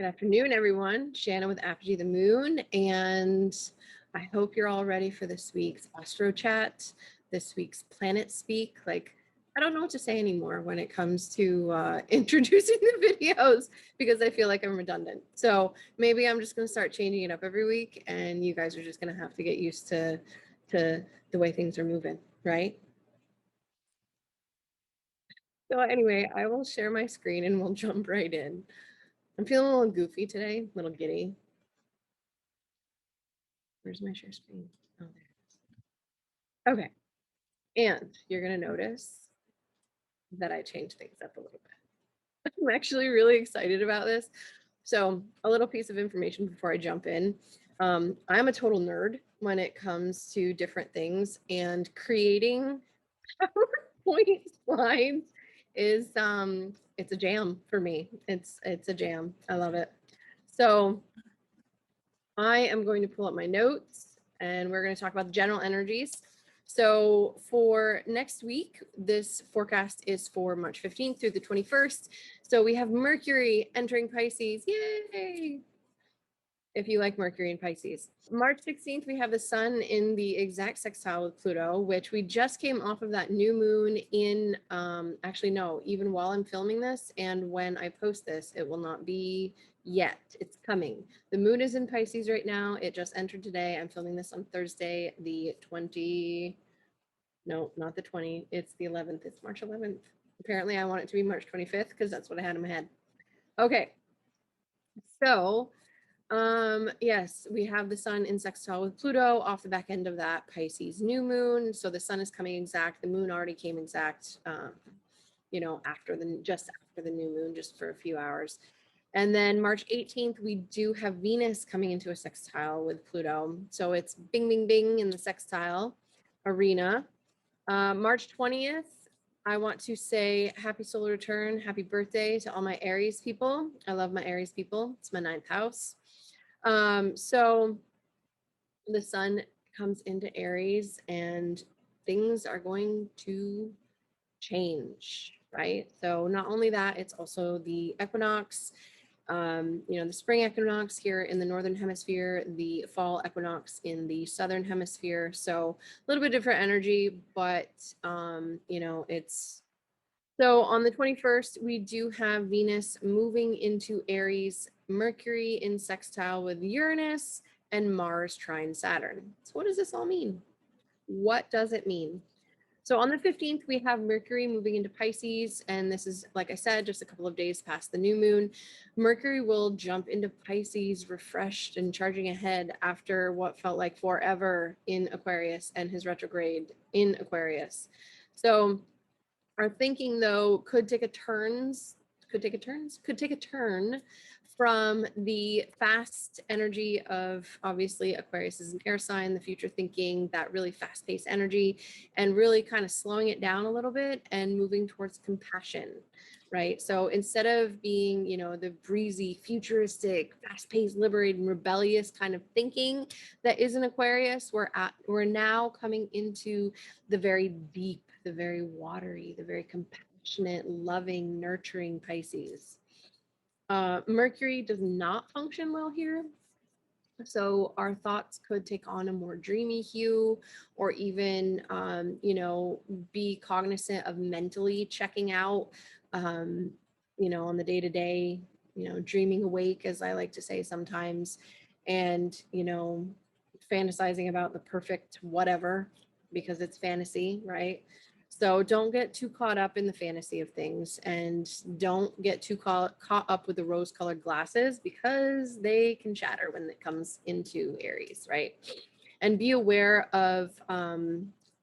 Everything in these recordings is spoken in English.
Good afternoon, everyone. Shanna with Apogee the Moon, and I hope you're all ready for this week's Astro Chat, this week's Planet Speak. Like, I don't know what to say anymore when it comes to introducing the videos because I feel like I'm redundant. So maybe I'm just going to start changing it up every week, and you guys are just going to have to get used to the way things are moving, right? So anyway, I will share my screen and we'll jump right in. I'm feeling a little goofy today, a little giddy. Where's my share screen? Oh, there it is. Okay. And you're going to notice that I changed things up a little bit. I'm actually really excited about this. So a little piece of information before I jump in. I'm a total nerd when it comes to different things, and creating PowerPoint slides is it's a jam for me. It's a jam. I love it. So I am going to pull up my notes and we're going to talk about the general energies. So for next week, this forecast is for March 15th through the 21st. So we have Mercury entering Pisces. Yay! If you like Mercury and Pisces. March 16th, we have the sun in the exact sextile with Pluto, which we just came off of that new moon in, actually, no, even while I'm filming this and when I post this, it will not be yet. It's coming. The moon is in Pisces right now. It just entered today. I'm filming this on Thursday, the 20, no, not the 20. It's the 11th. It's March 11th. Apparently, I want it to be March 25th because that's what I had in my head. Okay. So, yes, we have the sun in sextile with Pluto off the back end of that Pisces new moon. So the sun is coming exact. The moon already came exact, just after the new moon, just for a few hours. And then March 18th, we do have Venus coming into a sextile with Pluto. So it's bing, bing, bing in the sextile arena. March 20th, I want to say happy solar return, happy birthday to all my Aries people. I love my Aries people. It's my 9th house. So the sun comes into Aries and things are going to change, right? So not only that, it's also the equinox, the spring equinox here in the northern hemisphere, the fall equinox in the southern hemisphere. So a little bit different energy, but it's so on the 21st, we do have Venus moving into Aries, Mercury in sextile with Uranus, and Mars trine Saturn. So what does this all mean? What does it mean? So on the 15th, we have Mercury moving into Pisces, and this is, like I said, just a couple of days past the new moon. Mercury will jump into Pisces refreshed and charging ahead after what felt like forever in Aquarius and his retrograde in Aquarius. So our thinking, though, could take a turn from the fast energy of, obviously, Aquarius is an air sign, the future thinking, that really fast-paced energy, and really kind of slowing it down a little bit and moving towards compassion, right? So instead of being, the breezy, futuristic, fast-paced, liberating, rebellious kind of thinking that is an Aquarius, we're now coming into the very deep, the very watery, the very compassionate, loving, nurturing Pisces. Mercury does not function well here. So our thoughts could take on a more dreamy hue, or even, be cognizant of mentally checking out, on the day-to-day, dreaming awake, as I like to say sometimes, and, fantasizing about the perfect whatever, because it's fantasy, right? So don't get too caught up in the fantasy of things, and don't get too caught up with the rose-colored glasses, because they can shatter when it comes into Aries, right? And be aware of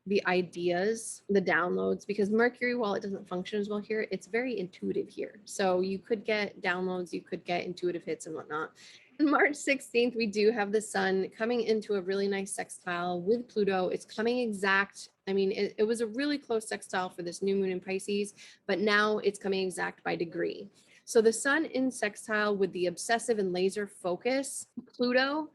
the ideas, the downloads, because Mercury, while it doesn't function as well here, it's very intuitive here. So you could get downloads, you could get intuitive hits and whatnot. March 16th, we do have the sun coming into a really nice sextile with Pluto. It's coming exact. I mean, it was a really close sextile for this new moon in Pisces, but now it's coming exact by degree. So the sun in sextile with the obsessive and laser focus, Pluto,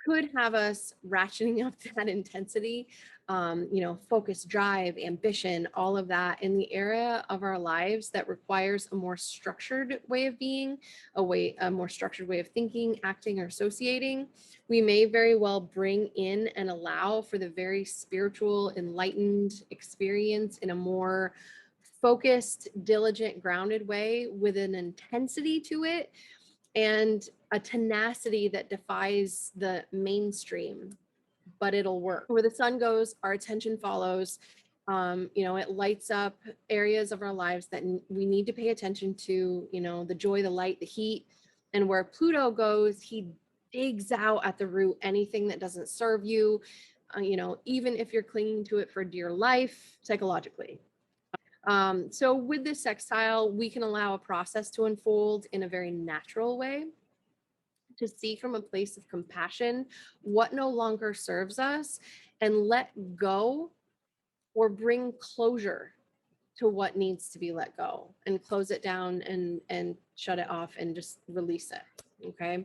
could have us ratcheting up that intensity focus, drive, ambition, all of that in the area of our lives that requires a more structured way of being, a more structured way of thinking, acting, or associating. We may very well bring in and allow for the very spiritual, enlightened experience in a more focused, diligent, grounded way with an intensity to it and a tenacity that defies the mainstream, but it'll work. Where the sun goes, our attention follows. It lights up areas of our lives that we need to pay attention to, the joy, the light, the heat. And where Pluto goes, he digs out at the root anything that doesn't serve you, even if you're clinging to it for dear life, psychologically. So with this sextile, we can allow a process to unfold in a very natural way, to see from a place of compassion what no longer serves us and let go or bring closure to what needs to be let go and close it down and shut it off and just release it. Okay.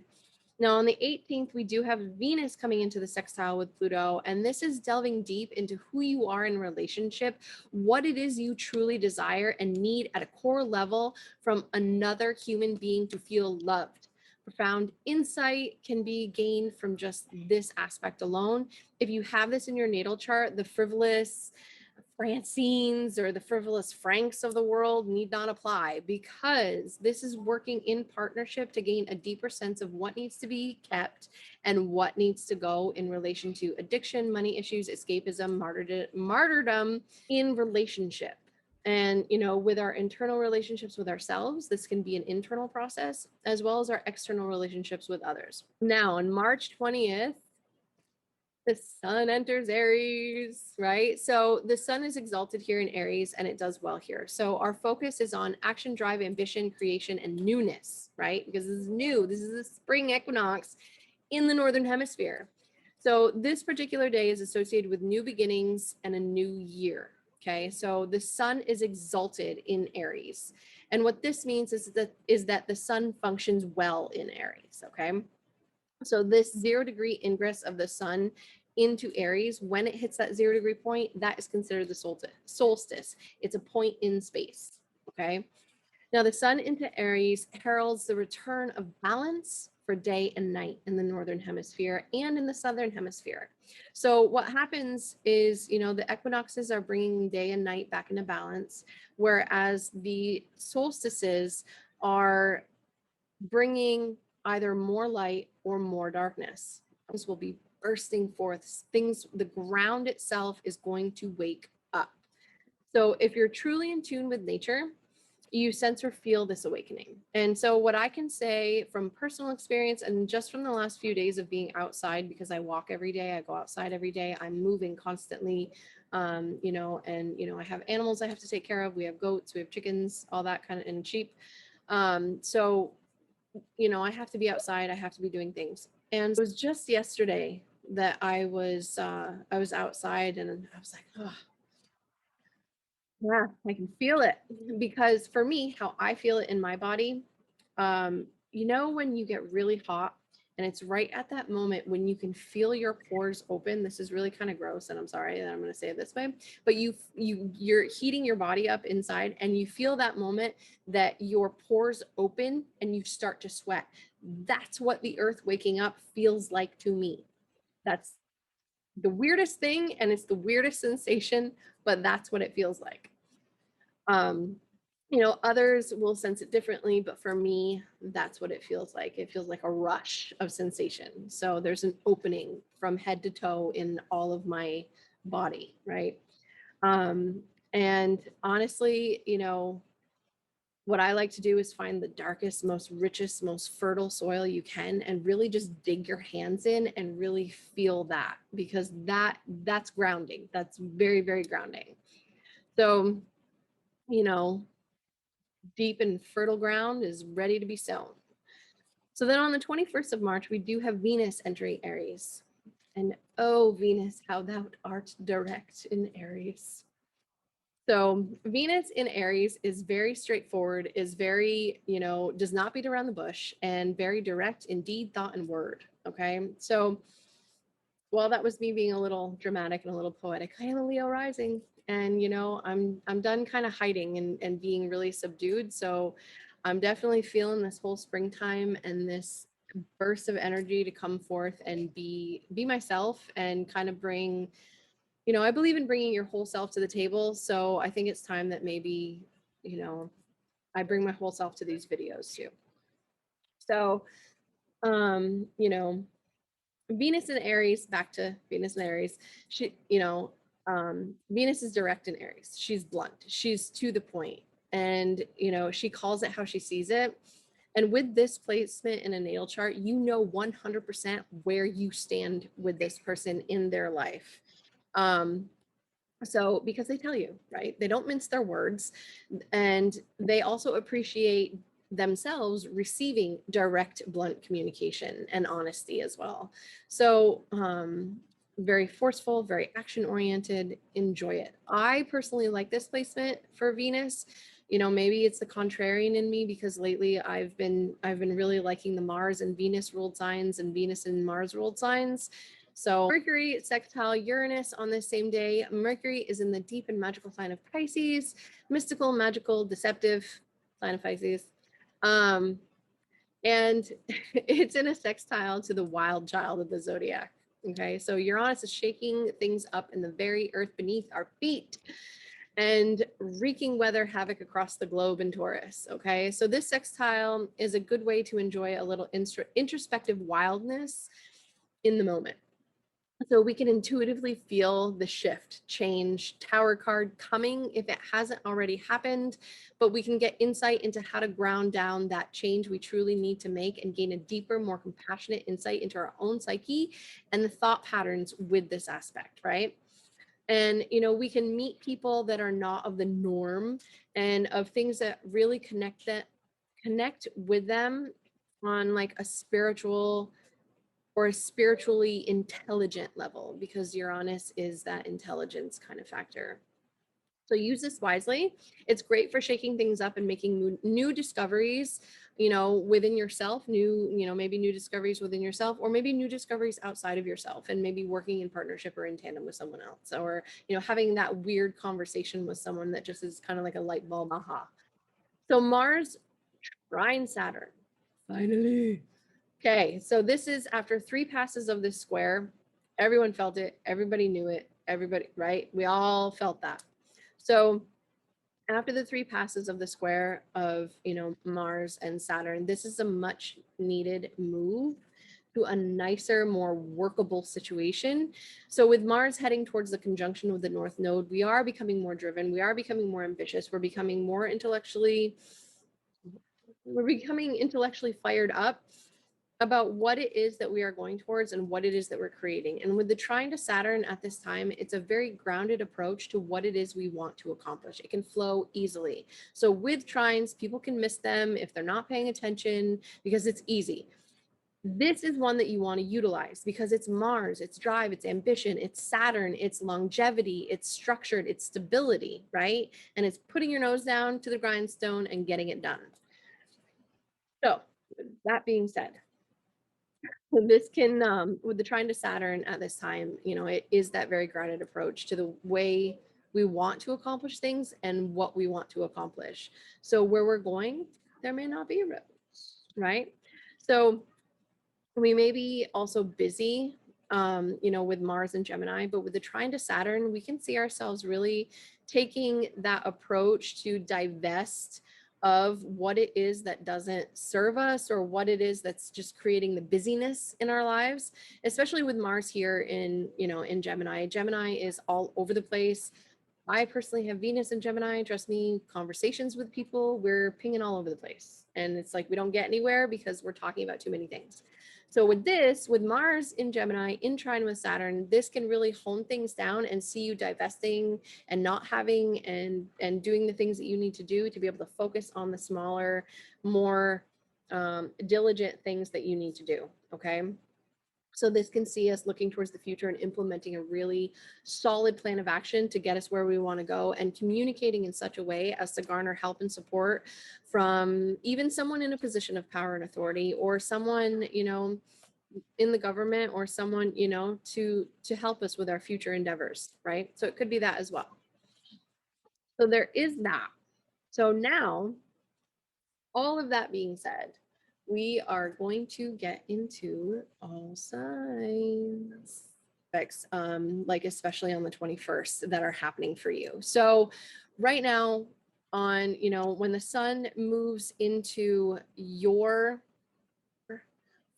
Now, on the 18th, we do have Venus coming into the sextile with Pluto, and this is delving deep into who you are in relationship, what it is you truly desire and need at a core level from another human being to feel loved. Profound insight can be gained from just this aspect alone. If you have this in your natal chart, the frivolous Francines or the frivolous Franks of the world need not apply, because this is working in partnership to gain a deeper sense of what needs to be kept and what needs to go in relation to addiction, money issues, escapism, martyrdom in relationship. And, with our internal relationships with ourselves, this can be an internal process as well as our external relationships with others. Now, on March 20th, the sun enters Aries, right? So the sun is exalted here in Aries and it does well here. So our focus is on action, drive, ambition, creation, and newness, right? Because this is new. This is the spring equinox in the Northern Hemisphere. So this particular day is associated with new beginnings and a new year. Okay, so the sun is exalted in Aries. And what this means is that the sun functions well in Aries, okay? So this 0-degree ingress of the sun into Aries, when it hits that 0-degree point, that is considered the solstice. It's a point in space, okay? Now the sun into Aries heralds the return of balance for day and night in the Northern Hemisphere and in the Southern Hemisphere. So what happens is, the equinoxes are bringing day and night back into balance, whereas the solstices are bringing either more light or more darkness. This will be bursting forth. The ground itself is going to wake up. So if you're truly in tune with nature, you sense or feel this awakening. And so what I can say from personal experience and just from the last few days of being outside, because I walk every day, I go outside every day, I'm moving constantly, and I have animals I have to take care of. We have goats, we have chickens, all that kind of, and sheep. So I have to be outside, I have to be doing things. And it was just yesterday that I was outside and I was like, oh, yeah, I can feel it. Because for me, how I feel it in my body, when you get really hot and it's right at that moment when you can feel your pores open. This is really kind of gross, and I'm sorry that I'm going to say it this way, but you're heating your body up inside and you feel that moment that your pores open and you start to sweat. That's what the earth waking up feels like to me. That's the weirdest thing, and it's the weirdest sensation, but that's what it feels like. Others will sense it differently, but for me, that's what it feels like. It feels like a rush of sensation. So there's an opening from head to toe in all of my body, right? And honestly, what I like to do is find the darkest, most richest, most fertile soil you can and really just dig your hands in and really feel that, because that's grounding. That's very, very grounding. So, deep and fertile ground is ready to be sown. So then on the 21st of March, we do have Venus entering Aries. And oh, Venus, how thou art direct in Aries. So Venus in Aries is very straightforward, is very, does not beat around the bush, and very direct in deed, thought, and word. Okay. So well, that was me being a little dramatic and a little poetic. I am a Leo rising, and I'm done kind of hiding and being really subdued. So I'm definitely feeling this whole springtime and this burst of energy to come forth and be myself and kind of bring, I believe in bringing your whole self to the table. So I think it's time that maybe, I bring my whole self to these videos too. So, um, you know, Venus and Aries, back to Venus and Aries, Venus is direct in Aries. She's blunt, she's to the point, and, she calls it how she sees it. And with this placement in a natal chart, 100% where you stand with this person in their life. So, because they tell you, right? They don't mince their words. And they also appreciate themselves receiving direct, blunt communication and honesty as well. So, very forceful, very action oriented, enjoy it. I personally like this placement for Venus. Maybe it's the contrarian in me, because lately I've been really liking the Mars and Venus ruled signs and Venus and Mars ruled signs. So Mercury, sextile Uranus on this same day. Mercury is in the deep and magical sign of Pisces, mystical, magical, deceptive sign of Pisces. And it's in a sextile to the wild child of the zodiac. Okay, so Uranus is shaking things up in the very earth beneath our feet and wreaking weather havoc across the globe in Taurus. Okay, so this sextile is a good way to enjoy a little introspective wildness in the moment. So we can intuitively feel the shift, change, Tower card coming if it hasn't already happened, but we can get insight into how to ground down that change we truly need to make and gain a deeper, more compassionate insight into our own psyche and the thought patterns with this aspect, right? And, we can meet people that are not of the norm and of things that really connect with them on like a spiritual or a spiritually intelligent level, because Uranus is that intelligence kind of factor. So use this wisely. It's great for shaking things up and making new discoveries, within yourself, maybe new discoveries within yourself, or maybe new discoveries outside of yourself, and maybe working in partnership or in tandem with someone else, or, having that weird conversation with someone that just is kind of like a light bulb, aha. So Mars trine Saturn. Finally. Okay, so this is after 3 passes of this square. Everyone felt it. Everybody knew it. Everybody, right? We all felt that. So after the 3 passes of the square of, Mars and Saturn, this is a much needed move to a nicer, more workable situation. So with Mars heading towards the conjunction with the North Node, we are becoming more driven. We are becoming more ambitious. We're becoming intellectually fired up about what it is that we are going towards and what it is that we're creating. And with the trine to Saturn at this time, it's a very grounded approach to what it is we want to accomplish. It can flow easily. So with trines, people can miss them if they're not paying attention, because it's easy. This is one that you want to utilize because it's Mars, it's drive, it's ambition, it's Saturn, it's longevity, it's structured, it's stability, right? And it's putting your nose down to the grindstone and getting it done. So with that being said, this can, with the trine to Saturn at this time, it is that very grounded approach to the way we want to accomplish things and what we want to accomplish. So where we're going, there may not be roads, right? So we may be also busy, with Mars and Gemini, but with the trine to Saturn, we can see ourselves really taking that approach to divest of what it is that doesn't serve us, or what it is that's just creating the busyness in our lives, especially with Mars here in Gemini. Gemini is all over the place. I personally have Venus in Gemini. Trust me, conversations with people, we're pinging all over the place. And it's like we don't get anywhere because we're talking about too many things. So with Mars in Gemini, in trine with Saturn, this can really hone things down and see you divesting and not having and doing the things that you need to do to be able to focus on the smaller, more diligent things that you need to do. Okay. So this can see us looking towards the future and implementing a really solid plan of action to get us where we want to go, and communicating in such a way as to garner help and support from even someone in a position of power and authority, or someone, in the government or someone, you know, to help us with our future endeavors, right? So it could be that as well. So there is that. So now, all of that being said, we are going to get into all signs, like especially on the 21st that are happening for you. So right now, on, you know, when the sun moves into your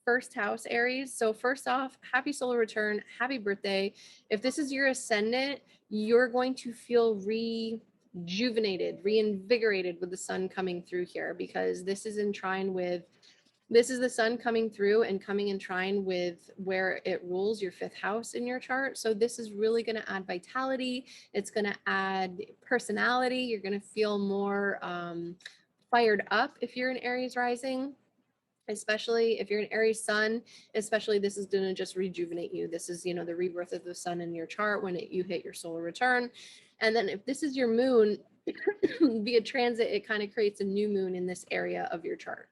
first house, Aries. So first off, happy solar return, happy birthday. If this is your ascendant, you're going to feel rejuvenated, reinvigorated with the sun coming through here, because this is in trine with, this is the sun coming through and coming in trine with where it rules your fifth house in your chart. So this is really going to add vitality. It's going to add personality. You're going to feel more fired up if you're an Aries rising, especially if you're an Aries sun. Especially, this is going to just rejuvenate you. This is, you know, the rebirth of the sun in your chart when you hit your solar return. And then if this is your moon via transit, it kind of creates a new moon in this area of your chart.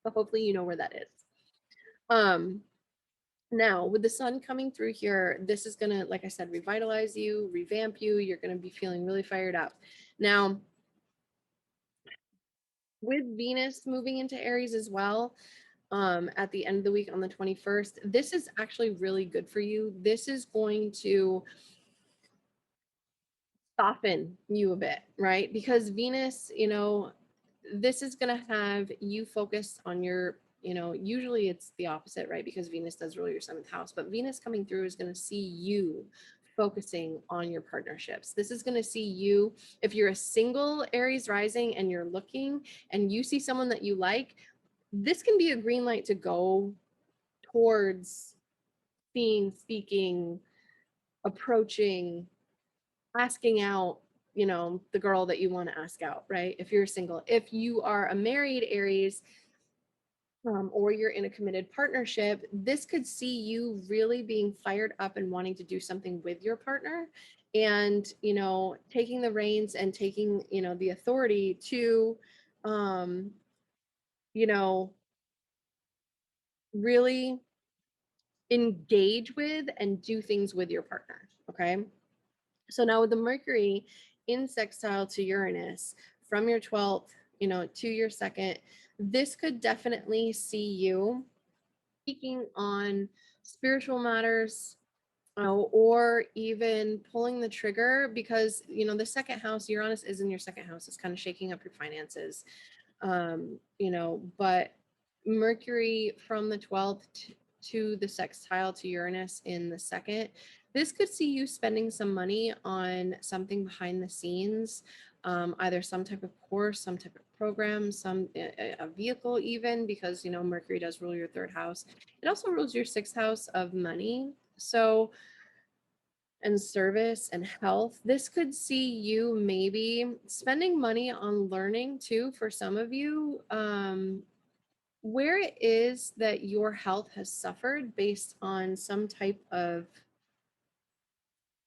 But hopefully you know where that is. Now with the sun coming through here, this is going to, like I said, revitalize you, revamp you. You're going to be feeling really fired up. Now, with Venus moving into Aries as well, at the end of the week on the 21st, this is actually really good for you. This is going to soften you a bit, right? Because Venus, you know, this is going to have you focus on your, you know, usually it's the opposite, right? Because Venus does rule your seventh house, but Venus coming through is going to see you focusing on your partnerships. This is going to see you, if you're a single Aries rising and you're looking and you see someone that you like, this can be a green light to go towards seeing, speaking, approaching, asking out, you know, the girl that you want to ask out, right? If you're single. If you are a married Aries, or you're in a committed partnership, this could see you really being fired up and wanting to do something with your partner, and, you know, taking the reins and taking, you know, the authority to, you know, really engage with and do things with your partner. Okay. So now with the Mercury in sextile to Uranus from your 12th, you know, to your second, this could definitely see you speaking on spiritual matters, or even pulling the trigger, because, you know, the second house, Uranus is in your second house. It's kind of shaking up your finances, you know, but Mercury from the 12th to the sextile to Uranus in the second, this could see you spending some money on something behind the scenes, either some type of course, some type of program, a vehicle even, because, you know, Mercury does rule your third house. It also rules your sixth house of money. So, and service and health. This could see you maybe spending money on learning too, for some of you, where it is that your health has suffered based on some type of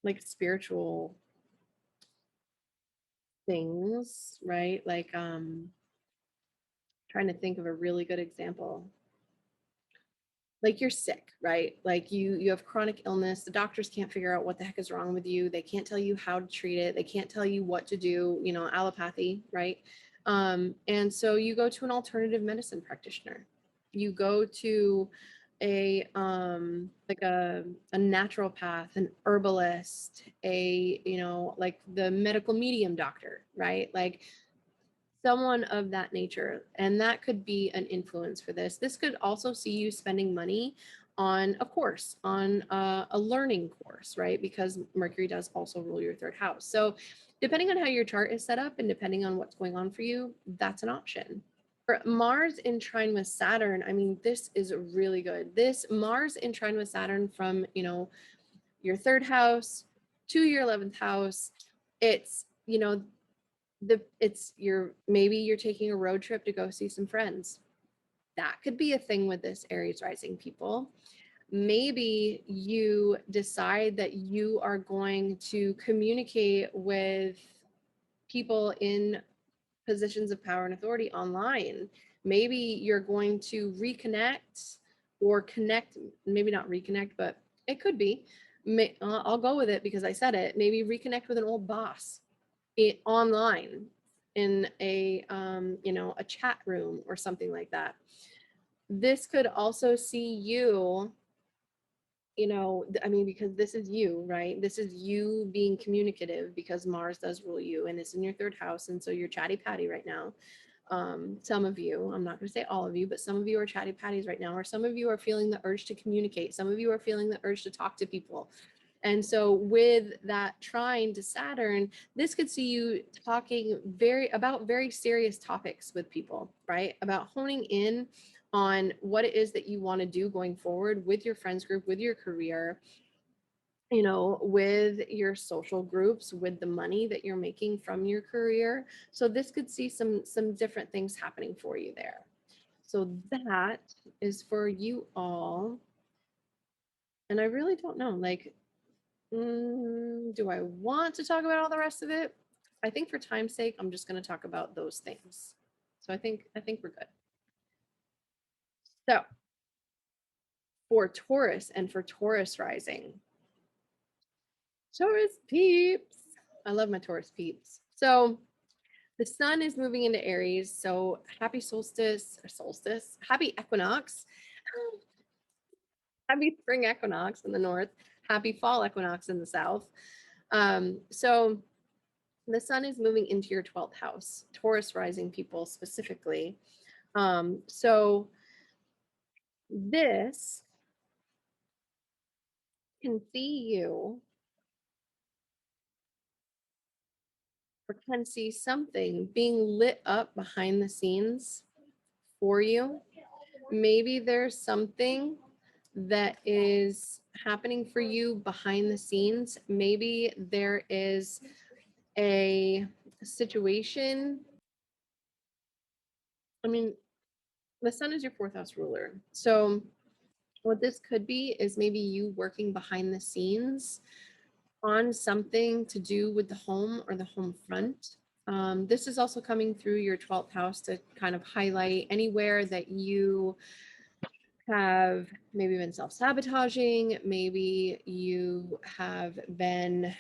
like spiritual things, right? Like, trying to think of a really good example. Like you're sick, right? Like you have chronic illness. The doctors can't figure out what the heck is wrong with you. They can't tell you how to treat it. They can't tell you what to do, you know, allopathy, right? And so you go to an alternative medicine practitioner. You go to a like a naturopath, an herbalist, a, you know, like the medical medium doctor, right? Like someone of that nature. And that could be an influence for this. This could also see you spending money on a course, on a learning course, right? Because Mercury does also rule your third house. So depending on how your chart is set up and depending on what's going on for you, that's an option. For Mars in trine with Saturn, I mean, this is really good. This Mars in trine with Saturn from, you know, your third house to your 11th house, it's, you know, maybe you're taking a road trip to go see some friends. That could be a thing with this Aries rising people. Maybe you decide that you are going to communicate with people in positions of power and authority online. Maybe you're going to reconnect or connect, maybe not reconnect, but it could be. I'll go with it because I said it. Maybe reconnect with an old boss online in a a chat room or something like that. This could also see you, I mean, because this is you, right? This is you being communicative because Mars does rule you and it's in your third house. And so you're chatty patty right now. Some of you, I'm not going to say all of you, but some of you are chatty patties right now, or some of you are feeling the urge to communicate. Some of you are feeling the urge to talk to people. And so with that trine to Saturn, this could see you talking about very serious topics with people, right? About honing in on what it is that you want to do going forward with your friends group, with your career, with your social groups, with the money that you're making from your career. So this could see some different things happening for you there. So that is for you all. And I really don't know, like, do I want to talk about all the rest of it? I think for time's sake, I'm just going to talk about those things. So I think we're good. So for Taurus and for Taurus rising, Taurus peeps. I love my Taurus peeps. So the sun is moving into Aries. So happy solstice, happy equinox, happy spring equinox in the north, happy fall equinox in the south. So the sun is moving into your 12th house, Taurus rising people specifically. So this can see you or can see something being lit up behind the scenes for you. Maybe there's something that is happening for you behind the scenes. Maybe there is a situation. I mean, the sun is your fourth house ruler. So what this could be is maybe you working behind the scenes on something to do with the home or the home front. This is also coming through your 12th house to kind of highlight anywhere that you have maybe been self-sabotaging, maybe you have been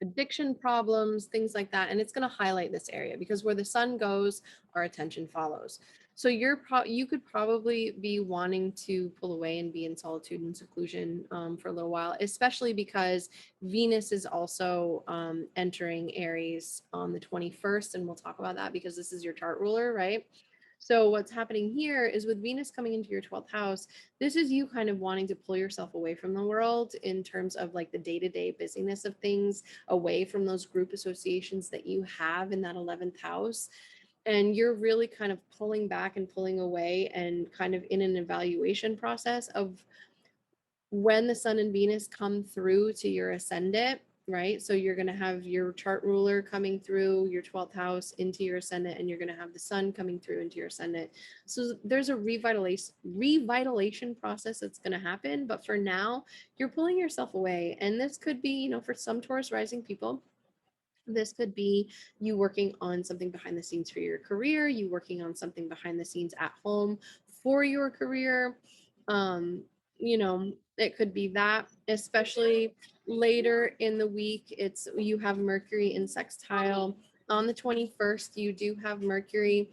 addiction problems, things like that. And it's going to highlight this area because where the sun goes, our attention follows. So you could probably be wanting to pull away and be in solitude and seclusion for a little while, especially because Venus is also entering Aries on the 21st. And we'll talk about that because this is your chart ruler, right? So what's happening here is with Venus coming into your 12th house, this is you kind of wanting to pull yourself away from the world in terms of like the day-to-day busyness of things, away from those group associations that you have in that 11th house. And you're really kind of pulling back and pulling away and kind of in an evaluation process of when the sun and Venus come through to your ascendant, right? So you're going to have your chart ruler coming through your 12th house into your ascendant, and you're going to have the sun coming through into your ascendant. So there's a revitalization process that's going to happen. But for now, you're pulling yourself away. And this could be, for some Taurus rising people, this could be you working on something behind the scenes for your career, you working on something behind the scenes at home for your career. It could be that, especially later in the week, you have Mercury in sextile. On the 21st, you do have Mercury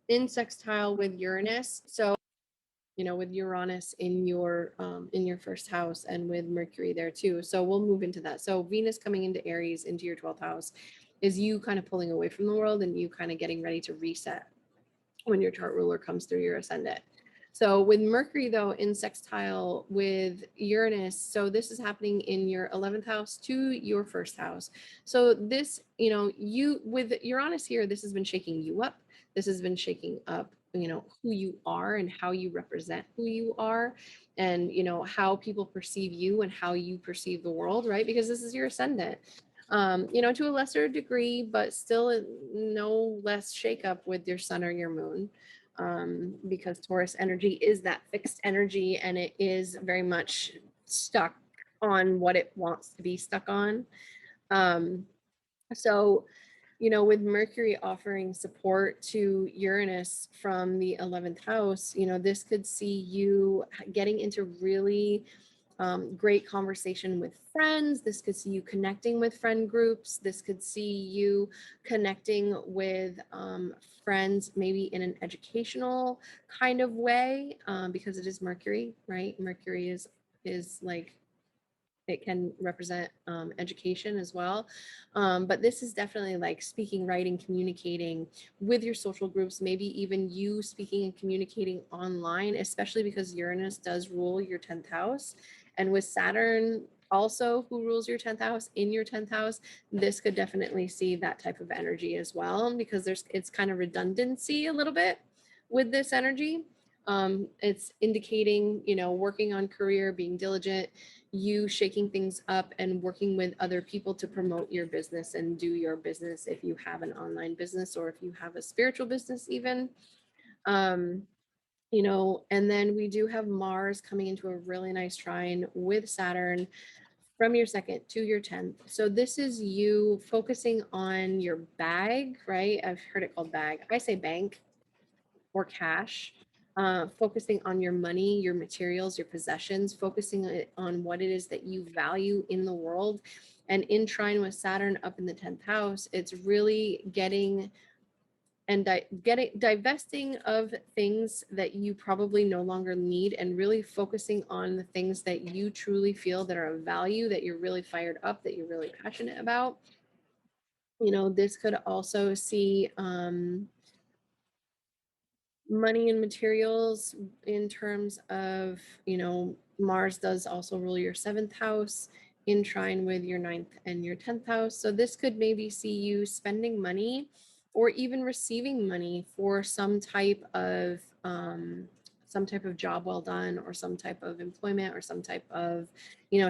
in sextile with Uranus. So, with Uranus in your first house and with Mercury there too. So we'll move into that. So Venus coming into Aries into your 12th house is you kind of pulling away from the world and you kind of getting ready to reset when your chart ruler comes through your ascendant. So with Mercury though in sextile with Uranus, so this is happening in your 11th house to your first house. So this, you with Uranus here, this has been shaking you up. This has been shaking up, who you are and how you represent who you are and, how people perceive you and how you perceive the world, right? Because this is your ascendant. To a lesser degree, but still no less shakeup with your sun or your moon. Because Taurus energy is that fixed energy and it is very much stuck on what it wants to be stuck on. So with Mercury offering support to Uranus from the 11th house, this could see you getting into really great conversation with friends. This could see you connecting with friend groups. This could see you connecting with friends, maybe in an educational kind of way, because it is Mercury, right? Mercury is like, it can represent education as well. But this is definitely like speaking, writing, communicating with your social groups, maybe even you speaking and communicating online, especially because Uranus does rule your 10th house. And with Saturn also, who rules your 10th house, in your 10th house, this could definitely see that type of energy as well, because it's kind of redundancy a little bit with this energy. It's indicating, working on career, being diligent, you shaking things up and working with other people to promote your business and do your business if you have an online business or if you have a spiritual business even. And then we do have Mars coming into a really nice trine with Saturn from your 2nd to your 10th. So this is you focusing on your bag, right? I've heard it called bag. I say bank or cash. Focusing on your money, your materials, your possessions, focusing on what it is that you value in the world. And in trine with Saturn up in the 10th house, it's really getting and divesting of things that you probably no longer need, and really focusing on the things that you truly feel that are of value, that you're really fired up, that you're really passionate about. This could also see money and materials in terms of, Mars does also rule your 7th house in trine with your 9th and your 10th house. So this could maybe see you spending money or even receiving money for some type of job well done, or some type of employment, or some type of,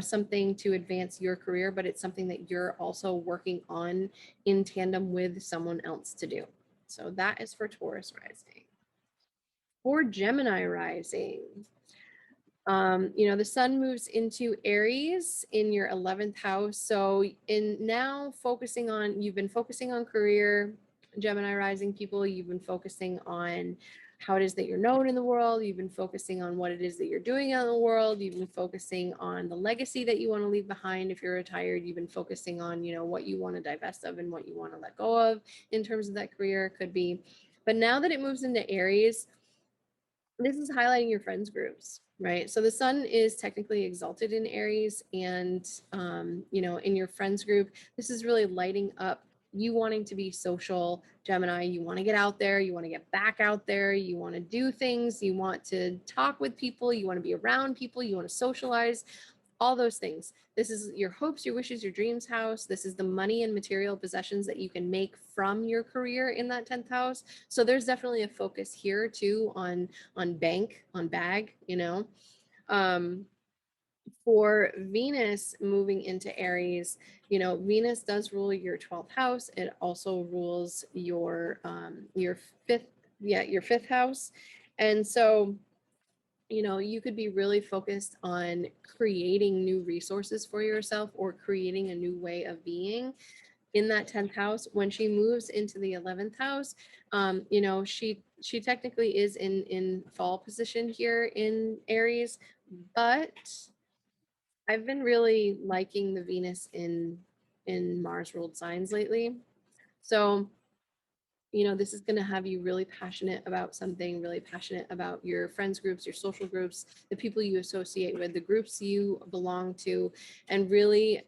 something to advance your career, but it's something that you're also working on in tandem with someone else to do. So that is for Taurus rising. For Gemini rising, the sun moves into Aries in your 11th house. So you've been focusing on career, Gemini rising people, you've been focusing on how it is that you're known in the world. You've been focusing on what it is that you're doing out in the world. You've been focusing on the legacy that you want to leave behind. If you're retired, you've been focusing on, what you want to divest of and what you want to let go of in terms of that career, could be. But now that it moves into Aries, this is highlighting your friends groups, right? So the sun is technically exalted in Aries, and in your friends group, this is really lighting up you wanting to be social, Gemini. You want to get out there, you want to get back out there, you want to do things, you want to talk with people, you want to be around people, you want to socialize, all those things. This is your hopes, your wishes, your dreams house. This is the money and material possessions that you can make from your career in that 10th house. So there's definitely a focus here too on bank, on bag, for Venus moving into Aries, Venus does rule your 12th house. It also rules your fifth house. And so you could be really focused on creating new resources for yourself, or creating a new way of being in that 10th house. When she moves into the 11th house, she technically is in fall position here in Aries, but I've been really liking the Venus in Mars ruled signs lately. So this is going to have you really passionate about something, really passionate about your friends groups, your social groups, the people you associate with, the groups you belong to, and really,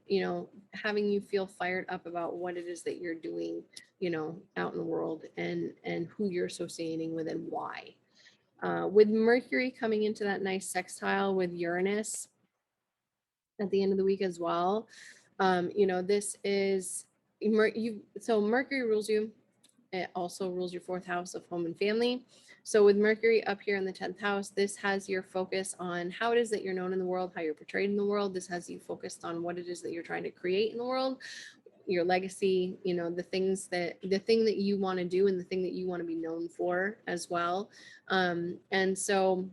having you feel fired up about what it is that you're doing, out in the world, and who you're associating with and why. With Mercury coming into that nice sextile with Uranus at the end of the week as well, this is, so Mercury rules you. It also rules your 4th house of home and family. So with Mercury up here in the 10th house, this has your focus on how it is that you're known in the world, how you're portrayed in the world. This has you focused on what it is that you're trying to create in the world, your legacy, the thing that you want to do, and the thing that you want to be known for as well. And so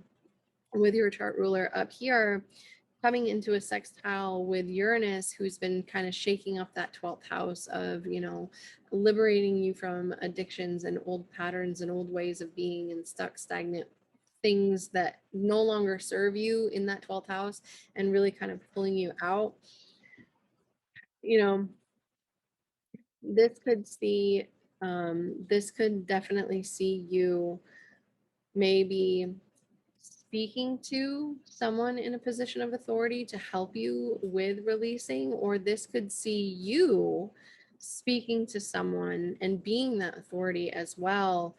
with your chart ruler up here, coming into a sextile with Uranus, who's been kind of shaking up that 12th house of, you know, liberating you from addictions and old patterns and old ways of being and stuck, stagnant things that no longer serve you in that 12th house, and really kind of pulling you out. You know, this could definitely see you maybe speaking to someone in a position of authority to help you with releasing, or this could see you speaking to someone and being that authority as well,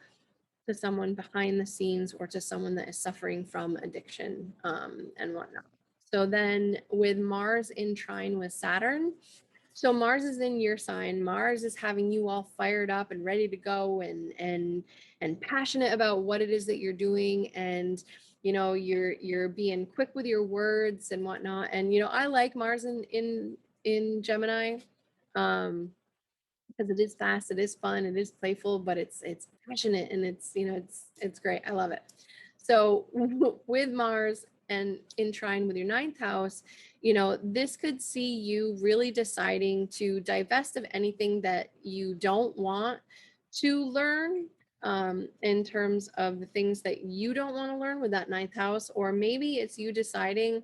to someone behind the scenes or to someone that is suffering from addiction and whatnot. So then with Mars in trine with Saturn, so Mars is in your sign. Mars is having you all fired up and ready to go and passionate about what it is that you're doing, and you know you're being quick with your words and whatnot. And you know, I like Mars in Gemini, because it is fast, it is fun, it is playful, but it's passionate, and it's, you know, it's great. I love it. So with Mars and in trine with your ninth house, you know, this could see you really deciding to divest of anything that you don't want to learn, in terms of the things that you don't want to learn with that ninth house. Or maybe it's you deciding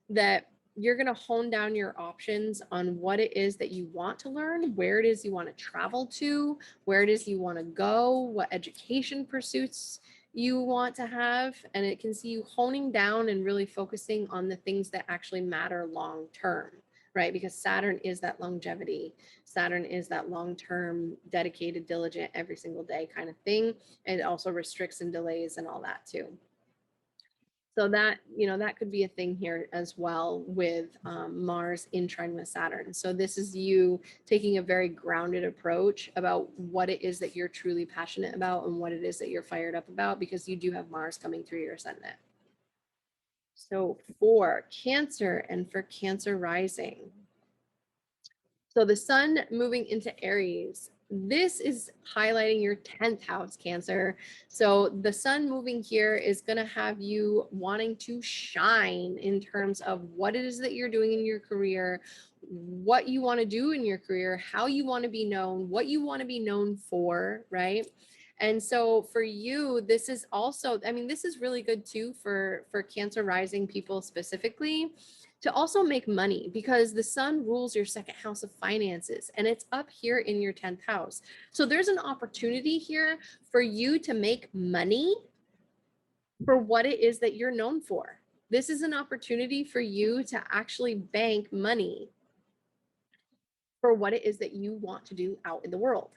that you're going to hone down your options on what it is that you want to learn, where it is you want to travel to, where it is you want to go, what education pursuits you want to have. And it can see you honing down and really focusing on the things that actually matter long term, right? Because Saturn is that longevity. Saturn is that long-term, dedicated, diligent, every single day kind of thing. And it also restricts and delays and all that too. So that, you know, that could be a thing here as well with Mars in trine with Saturn. So this is you taking a very grounded approach about what it is that you're truly passionate about and what it is that you're fired up about, because you do have Mars coming through your ascendant. So for Cancer and for Cancer rising, so the sun moving into Aries, this is highlighting your 10th house, Cancer. So the sun moving here is going to have you wanting to shine in terms of what it is that you're doing in your career, what you want to do in your career, how you want to be known, what you want to be known for, right? And so for you, this is also, I mean, this is really good too for Cancer rising people specifically, to also make money, because the sun rules your second house of finances and it's up here in your 10th house. So there's an opportunity here for you to make money for what it is that you're known for. This is an opportunity for you to actually bank money for what it is that you want to do out in the world.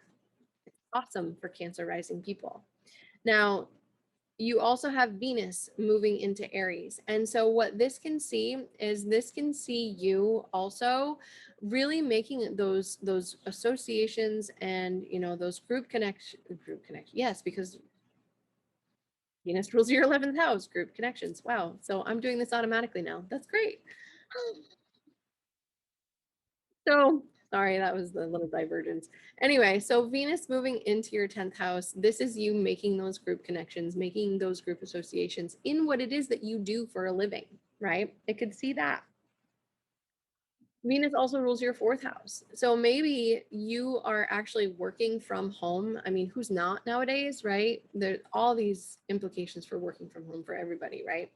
It's awesome for Cancer rising people. Now, you also have Venus moving into Aries. And so what this can see is this can see you also really making those associations and, you know, those group connection. Yes, because Venus rules your 11th house, group connections. Wow. So I'm doing this automatically now. That's great. So sorry, that was the little divergence. Anyway, so Venus moving into your 10th house, this is you making those group connections, making those group associations in what it is that you do for a living, right? It could see that. Venus also rules your 4th house. So maybe you are actually working from home. I mean, who's not nowadays, right? There's all these implications for working from home for everybody, right?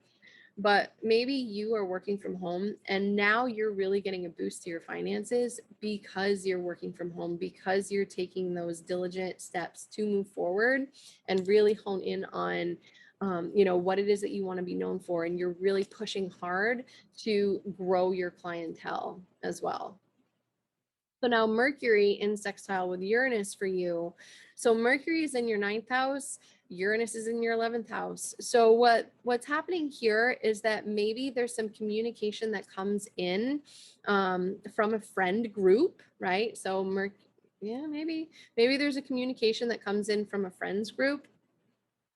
But maybe you are working from home and now you're really getting a boost to your finances because you're working from home, because you're taking those diligent steps to move forward and really hone in on, you know, what it is that you want to be known for. And you're really pushing hard to grow your clientele as well. So now Mercury in sextile with Uranus for you. So Mercury is in your 9th house, Uranus is in your 11th house. So what's happening here is that maybe there's some communication that comes in from a friend group, right? So maybe there's a communication that comes in from a friends group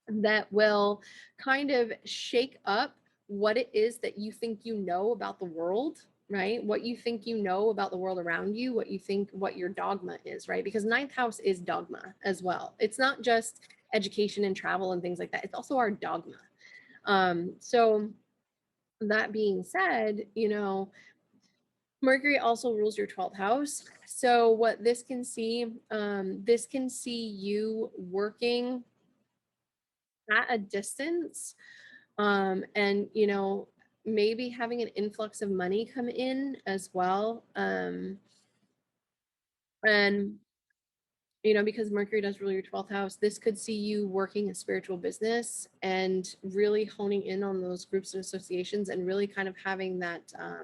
that will kind of shake up what it is that you think you know about the world, right? What you think you know about the world around you, what you think, what your dogma is, right? Because 9th house is dogma as well. It's not just education and travel and things like that. It's also our dogma. So that being said, Mercury also rules your 12th house. So what this can see you working at a distance, and maybe having an influx of money come in as well. And because Mercury does rule your 12th house, this could see you working a spiritual business and really honing in on those groups and associations and really kind of having that, I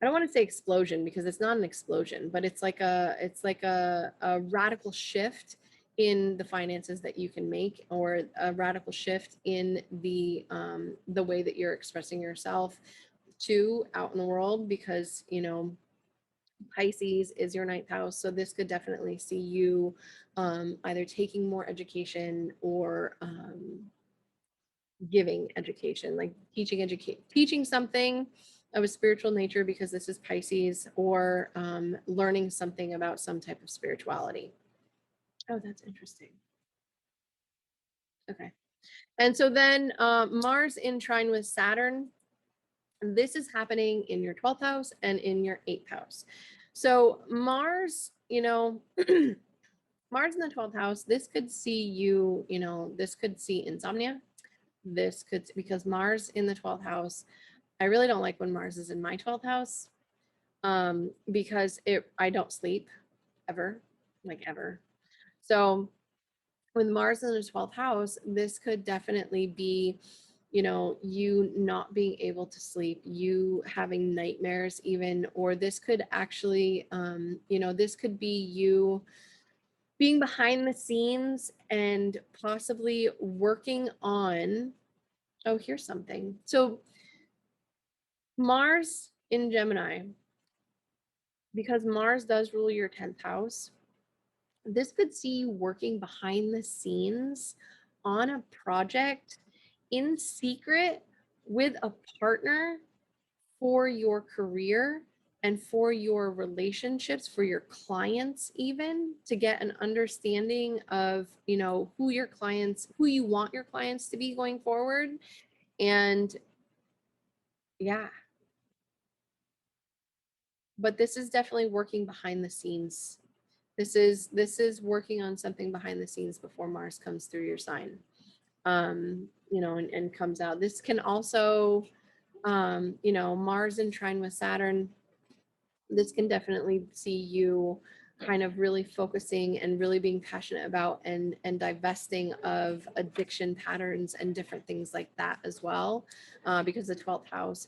don't want to say explosion because it's not an explosion, but it's like a radical shift in the finances that you can make, or a radical shift in the way that you're expressing yourself to out in the world, because Pisces is your 9th house. So this could definitely see you either taking more education or giving education, like teaching something of a spiritual nature, because this is Pisces, or learning something about some type of spirituality. Oh, that's interesting. Okay. And so then Mars in trine with Saturn, this is happening in your 12th house and in your 8th house. So Mars, Mars in the 12th house, this could see you, this could see insomnia. This could, because Mars in the 12th house, I really don't like when Mars is in my 12th house, because I don't sleep ever, like ever. So with Mars in the 12th house, this could definitely be, you not being able to sleep, you having nightmares even, or this could actually, this could be you being behind the scenes and possibly working on, oh, here's something. So Mars in Gemini, because Mars does rule your 10th house, this could see you working behind the scenes on a project in secret with a partner for your career and for your relationships, for your clients, even to get an understanding of, who you want your clients to be going forward. And yeah, but this is definitely working behind the scenes. This is working on something behind the scenes before Mars comes through your sign, and comes out. This can also, Mars in trine with Saturn, this can definitely see you kind of really focusing and really being passionate about and divesting of addiction patterns and different things like that as well, because the 12th house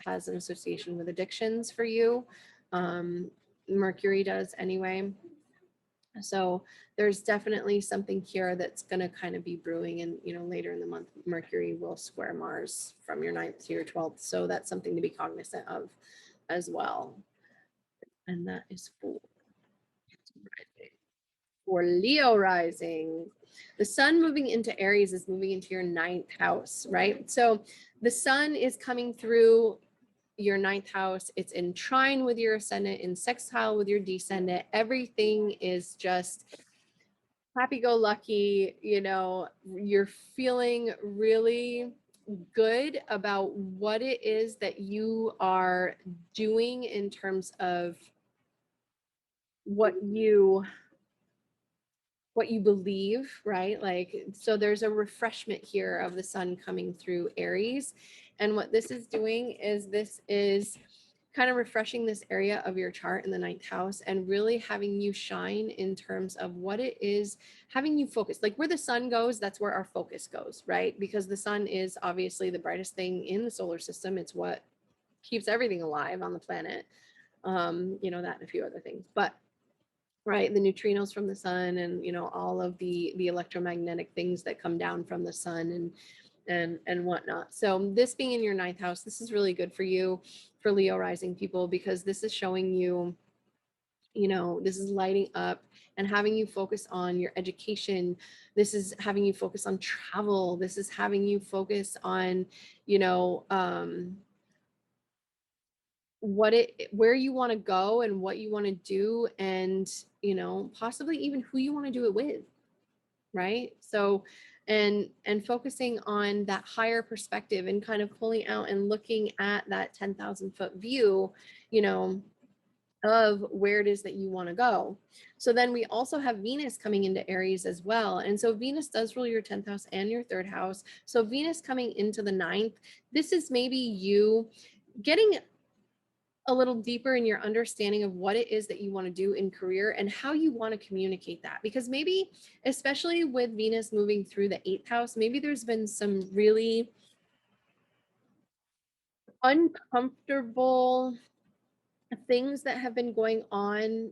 has an association with addictions for you. Mercury does anyway. So there's definitely something here that's going to kind of be brewing, and later in the month Mercury will square Mars from your 9th to your 12th, so that's something to be cognizant of as well. And that is for Leo rising. The sun moving into Aries is moving into your 9th house, right? So the sun is coming through your 9th house. It's in trine with your ascendant, in sextile with your descendant. Everything is just happy-go-lucky. You're feeling really good about what it is that you are doing in terms of what you believe, right? Like, so there's a refreshment here of the sun coming through Aries. And what this is doing is this is kind of refreshing this area of your chart in the 9th house and really having you shine in terms of what it is, having you focus. Like where the sun goes, that's where our focus goes, right? Because the sun is obviously the brightest thing in the solar system. It's what keeps everything alive on the planet. That and a few other things. But right, the neutrinos from the sun, and all of the electromagnetic things that come down from the sun and whatnot. So this being in your 9th house, this is really good for you, for Leo rising people, because this is showing you, this is lighting up and having you focus on your education. This is having you focus on travel. This is having you focus on, where you want to go and what you want to do, and possibly even who you want to do it with, right? So and focusing on that higher perspective and kind of pulling out and looking at that 10,000-foot view, you know, of where it is that you want to go. So then we also have Venus coming into Aries as well. And so Venus does rule your 10th house and your third house. So Venus coming into the ninth, this is maybe you getting a little deeper in your understanding of what it is that you want to do in career and how you want to communicate that. Because maybe, especially with Venus moving through the 8th house, maybe there's been some really uncomfortable things that have been going on,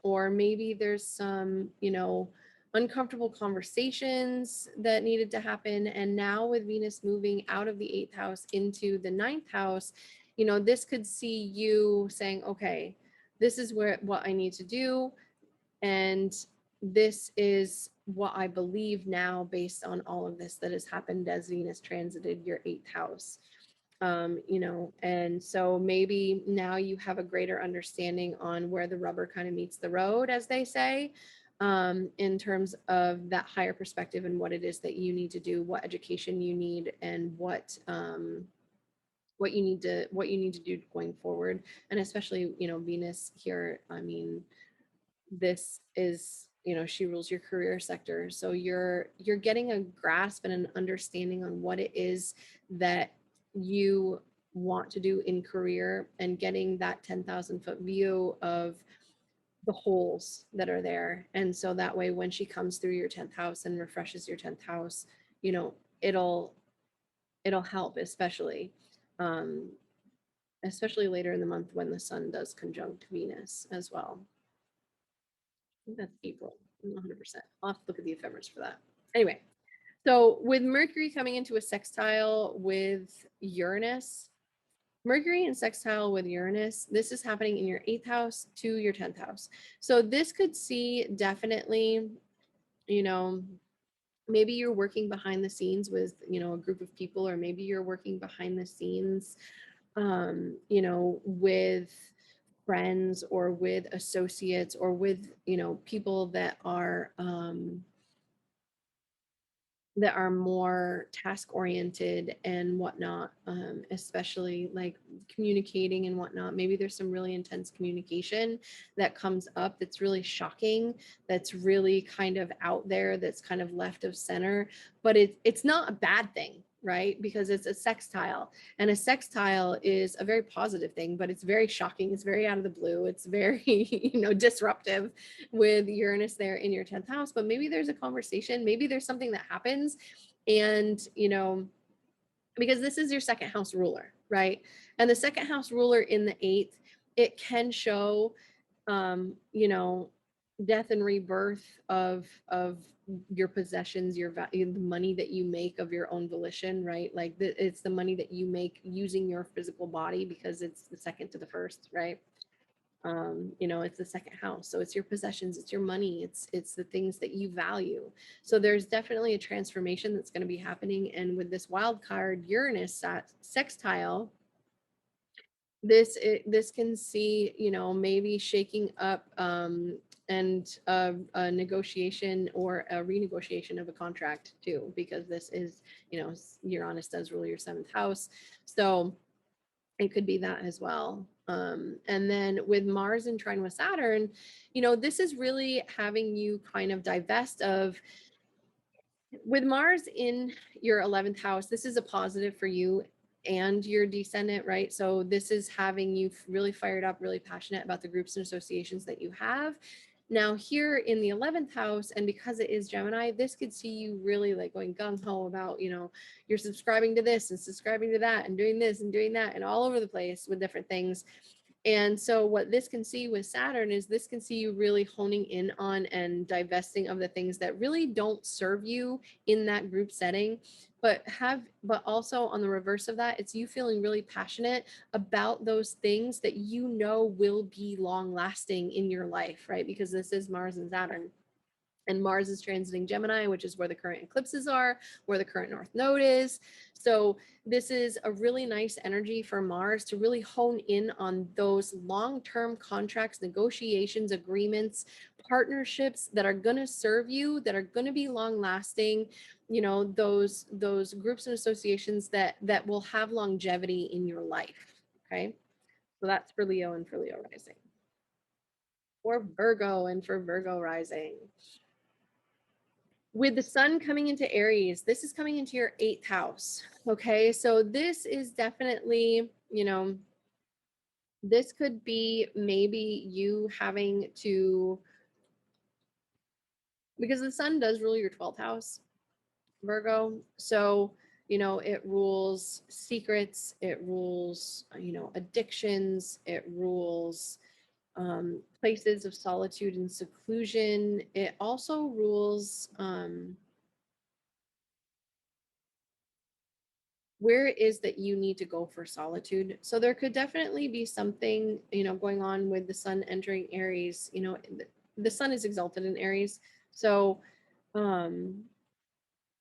or maybe there's some, you know, uncomfortable conversations that needed to happen. And now with Venus moving out of the 8th house into the 9th house, you know, this could see you saying, okay, this is what I need to do, and this is what I believe now based on all of this that has happened as Venus transited your 8th house. You know, and so maybe now you have a greater understanding on where the rubber kind of meets the road, as they say, in terms of that higher perspective and what it is that you need to do, what education you need, and what you need to do going forward. And especially, you know, Venus here, I mean, this is, you know, she rules your career sector, so you're getting a grasp and an understanding on what it is that you want to do in career, and getting that 10,000-foot view of the holes that are there. And so that way when she comes through your 10th house and refreshes your 10th house, you know, it'll help, um especially later in the month when the sun does conjunct Venus as well. I think that's April. I'm not 100%. I'll have to look at the ephemeris for that. Anyway, so with Mercury coming into a sextile with Uranus, Mercury and sextile with Uranus, this is happening in your 8th house to your 10th house. So this could see definitely, you know, maybe you're working behind the scenes with, you know, a group of people, or maybe you're working behind the scenes, you know, with friends or with associates or with, you know, people that are more task oriented and whatnot, especially like communicating and whatnot. Maybe there's some really intense communication that comes up that's really shocking, that's really kind of out there, that's kind of left of center, but it's not a bad thing, right? Because it's a sextile, and a sextile is a very positive thing, but it's very shocking. It's very out of the blue. It's very, you know, disruptive with Uranus there in your 10th house. But maybe there's a conversation, maybe there's something that happens, and, you know, because this is your second house ruler, right? And the second house ruler in the 8th, it can show, you know, death and rebirth of your possessions, the money that you make of your own volition, right? Like it's the money that you make using your physical body, because it's the second to the first, right? You know, it's the second house, so it's your possessions, it's your money, it's the things that you value. So there's definitely a transformation that's going to be happening. And with this wild card Uranus sextile, this can see, you know, maybe shaking up, and a negotiation or a renegotiation of a contract too, because this is, you know, Uranus does rule your 7th house, so it could be that as well. And then with Mars in trine with Saturn, you know, this is really having you kind of divest of, with Mars in your 11th house, this is a positive for you and your descendant, right? So this is having you really fired up, really passionate about the groups and associations that you have. Now here in the 11th house, and because it is Gemini, this could see you really like going gung-ho about, you know, you're subscribing to this and subscribing to that and doing this and doing that and all over the place with different things. And so what this can see with Saturn is this can see you really honing in on and divesting of the things that really don't serve you in that group setting, but also on the reverse of that, it's you feeling really passionate about those things that you know will be long lasting in your life, right? Because this is Mars and Saturn. And Mars is transiting Gemini, which is where the current eclipses are, where the current North Node is. So this is a really nice energy for Mars to really hone in on those long-term contracts, negotiations, agreements, partnerships that are going to serve you, that are going to be long-lasting, you know, those groups and associations that will have longevity in your life. Okay. So that's for Leo and for Leo rising. For Virgo and for Virgo rising. With the sun coming into Aries, this is coming into your 8th house. Okay, so this is definitely, you know, this could be maybe you having to, because the sun does rule your 12th house, Virgo. So, you know, it rules secrets, it rules, you know, addictions, it rules places of solitude and seclusion. It also rules, where it is that you need to go for solitude. So there could definitely be something, you know, going on with the sun entering Aries. You know, the sun is exalted in Aries. So,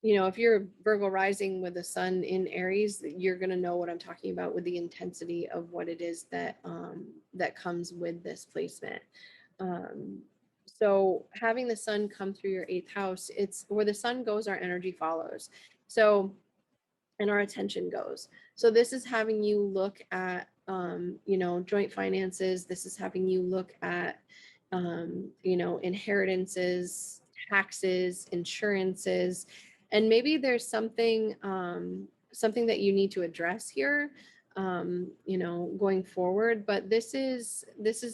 you know, if you're Virgo rising with the sun in Aries, you're going to know what I'm talking about with the intensity of what it is that that comes with this placement. So having the sun come through your 8th house, it's where the sun goes, our energy follows. So, and our attention goes. So this is having you look at, you know, joint finances. This is having you look at, you know, inheritances, taxes, insurances, and maybe there's something, something that you need to address here, you know, going forward. But this is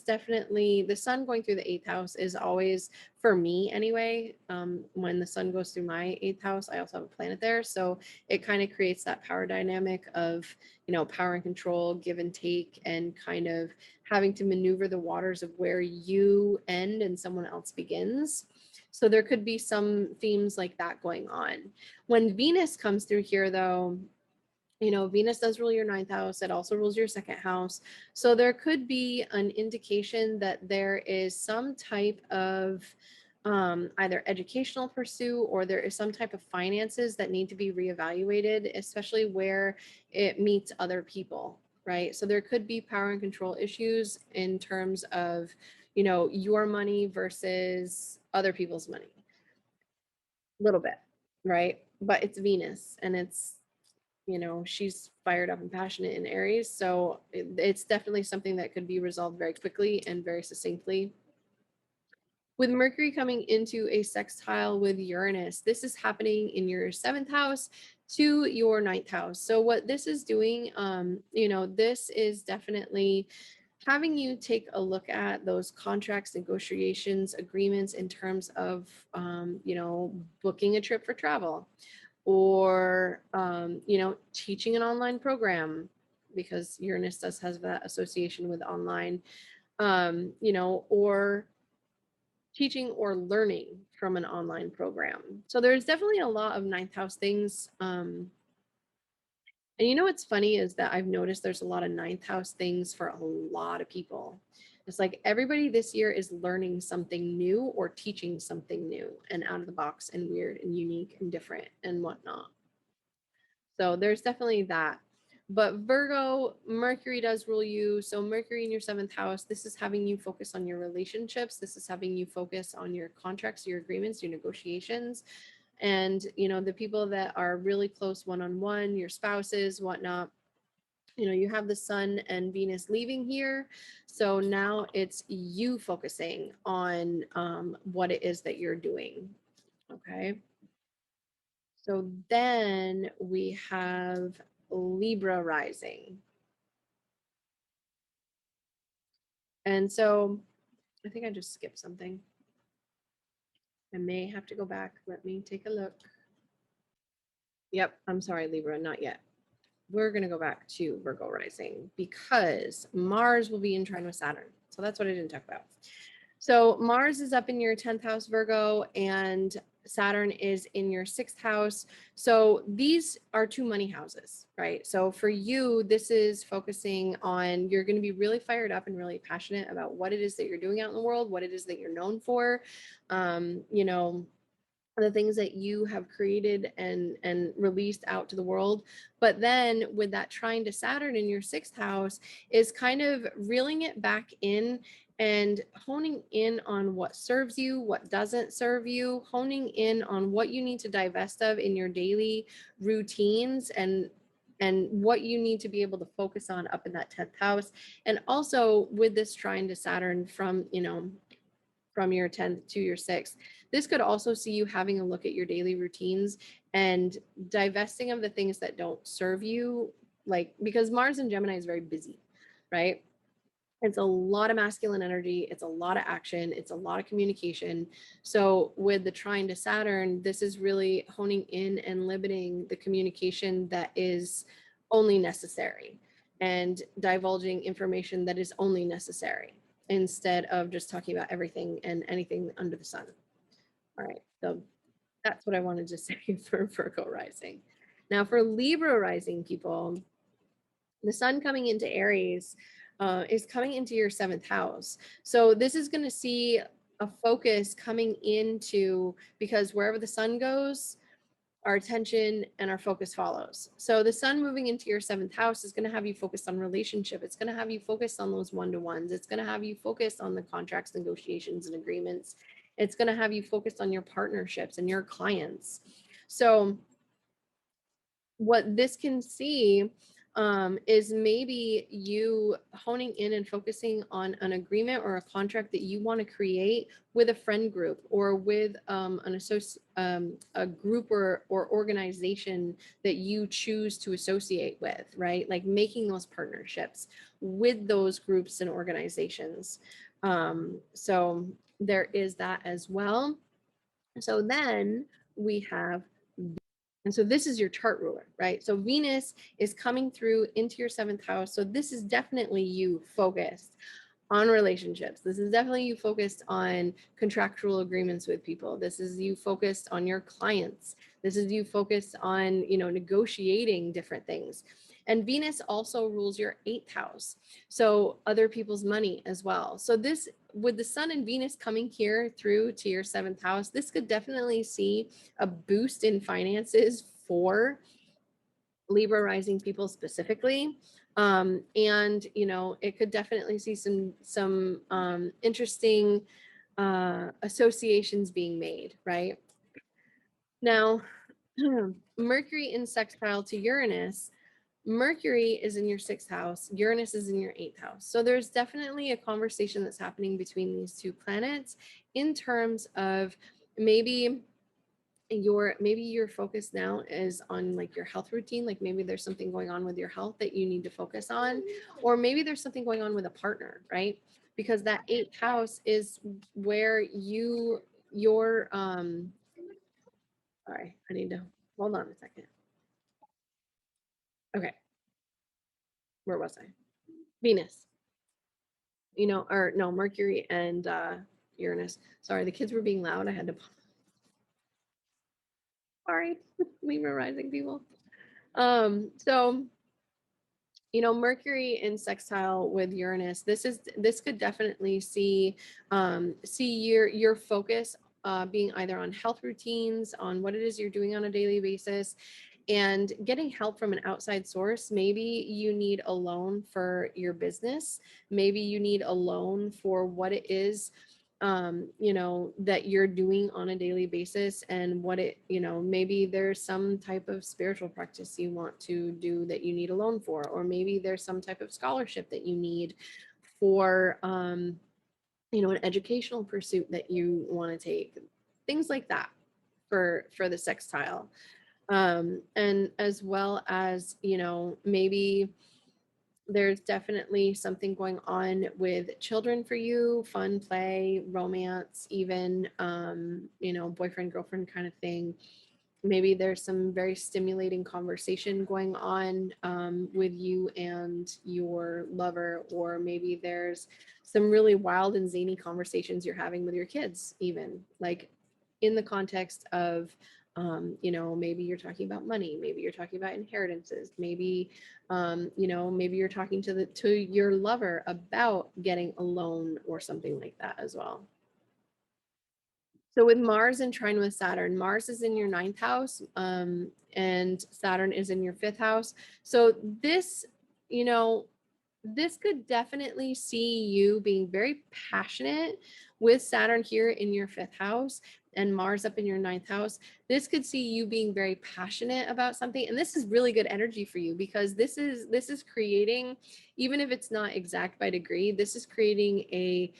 definitely the sun going through the 8th house is always, for me anyway, when the sun goes through my 8th house, I also have a planet there. So it kind of creates that power dynamic of, you know, power and control, give and take, and kind of having to maneuver the waters of where you end and someone else begins. So there could be some themes like that going on. When Venus comes through here, though, you know, Venus does rule your 9th house. It also rules your 2nd house. So there could be an indication that there is some type of either educational pursuit, or there is some type of finances that need to be reevaluated, especially where it meets other people, right? So there could be power and control issues in terms of, you know, your money versus other people's money. A little bit, right? But it's Venus, and it's, you know, she's fired up and passionate in Aries. So it's definitely something that could be resolved very quickly and very succinctly. With Mercury coming into a sextile with Uranus, this is happening in your 7th house to your 9th house. So what this is doing, you know, this is definitely having you take a look at those contracts, negotiations, agreements in terms of, you know, booking a trip for travel, or, you know, teaching an online program, because Uranus does have that association with online, you know, or teaching or learning from an online program. So there's definitely a lot of 9th house things. And you know what's funny is that I've noticed there's a lot of 9th house things for a lot of people. It's like everybody this year is learning something new or teaching something new and out of the box and weird and unique and different and whatnot. So there's definitely that. But Virgo, Mercury does rule you. So Mercury in your 7th house, this is having you focus on your relationships. This is having you focus on your contracts, your agreements, your negotiations. And, you know, the people that are really close one-on-one, your spouses, whatnot. You know, you have the sun and Venus leaving here. So now it's you focusing on what it is that you're doing. Okay. So then we have Libra rising. And so I think I just skipped something. I may have to go back. Let me take a look. Yep, I'm sorry, Libra, not yet. We're going to go back to Virgo rising because Mars will be in trine with Saturn. So that's what I didn't talk about. So Mars is up in your 10th house, Virgo, and Saturn is in your 6th house. So these are 2 money houses, right? So for you, this is focusing on, you're going to be really fired up and really passionate about what it is that you're doing out in the world, what it is that you're known for. You know, the things that you have created and released out to the world. But then with that trine to Saturn in your 6th house is kind of reeling it back in and honing in on what serves you, what doesn't serve you, honing in on what you need to divest of in your daily routines and what you need to be able to focus on up in that 10th house. And also with this trine to Saturn from, you know, from your 10th to your 6th. This could also see you having a look at your daily routines and divesting of the things that don't serve you, like, because Mars in Gemini is very busy, right? It's a lot of masculine energy. It's a lot of action. It's a lot of communication. So with the trine to Saturn, this is really honing in and limiting the communication that is only necessary and divulging information that is only necessary instead of just talking about everything and anything under the sun. All right. So that's what I wanted to say for Virgo rising. Now for Libra rising people, the sun coming into Aries is coming into your 7th house. So this is going to see a focus coming into, because wherever the sun goes, our attention and our focus follows. So the sun moving into your 7th house is going to have you focused on relationship. It's going to have you focused on those one-to-ones. It's going to have you focused on the contracts, negotiations, and agreements. It's going to have you focused on your partnerships and your clients. So what this can see is maybe you honing in and focusing on an agreement or a contract that you want to create with a friend group or with a group or organization that you choose to associate with, right? Like making those partnerships with those groups and organizations. So there is that as well. So then we have, and so this is your chart ruler, right? So Venus is coming through into your 7th house. So this is definitely you focused on relationships. This is definitely you focused on contractual agreements with people. This is you focused on your clients. This is you focused on, you know, negotiating different things. And Venus also rules your 8th house. So other people's money as well. So this, with the sun and Venus coming here through to your 7th house, this could definitely see a boost in finances for Libra rising people specifically. And, you know, it could definitely see some interesting associations being made, right? Now, Mercury in sextile to Uranus, Mercury is in your 6th house, Uranus is in your 8th house. So there's definitely a conversation that's happening between these 2 planets in terms of maybe your focus now is on like your health routine, like maybe there's something going on with your health that you need to focus on, or maybe there's something going on with a partner, right? Because that 8th house is where your sorry, I need to hold on a second. Okay, where was I? Venus, you know, or no, Mercury and Uranus. Sorry, the kids were being loud. I had to. Sorry, Libra rising people. So, you know, Mercury in sextile with Uranus. This could definitely see your focus being either on health routines, on what it is you're doing on a daily basis, and getting help from an outside source. Maybe you need a loan for your business. Maybe you need a loan for what it is, you know, that you're doing on a daily basis and what it, you know, maybe there's some type of spiritual practice you want to do that you need a loan for, or maybe there's some type of scholarship that you need for, you know, an educational pursuit that you want to take, things like that for the sextile. And as well as, you know, maybe there's definitely something going on with children for you, fun, play, romance, even, you know, boyfriend, girlfriend kind of thing. Maybe there's some very stimulating conversation going on with you and your lover, or maybe there's some really wild and zany conversations you're having with your kids, even like in the context of, you know, maybe you're talking about money, maybe you're talking about inheritances, maybe, you know, maybe you're talking to your lover about getting a loan or something like that as well. So with Mars in trine with Saturn, Mars is in your 9th house, and Saturn is in your 5th house. So this, you know, this could definitely see you being very passionate with Saturn here in your 5th house and Mars up in your 9th house. This could see you being very passionate about something. And this is really good energy for you, because this is creating, even if it's not exact by degree, this is creating a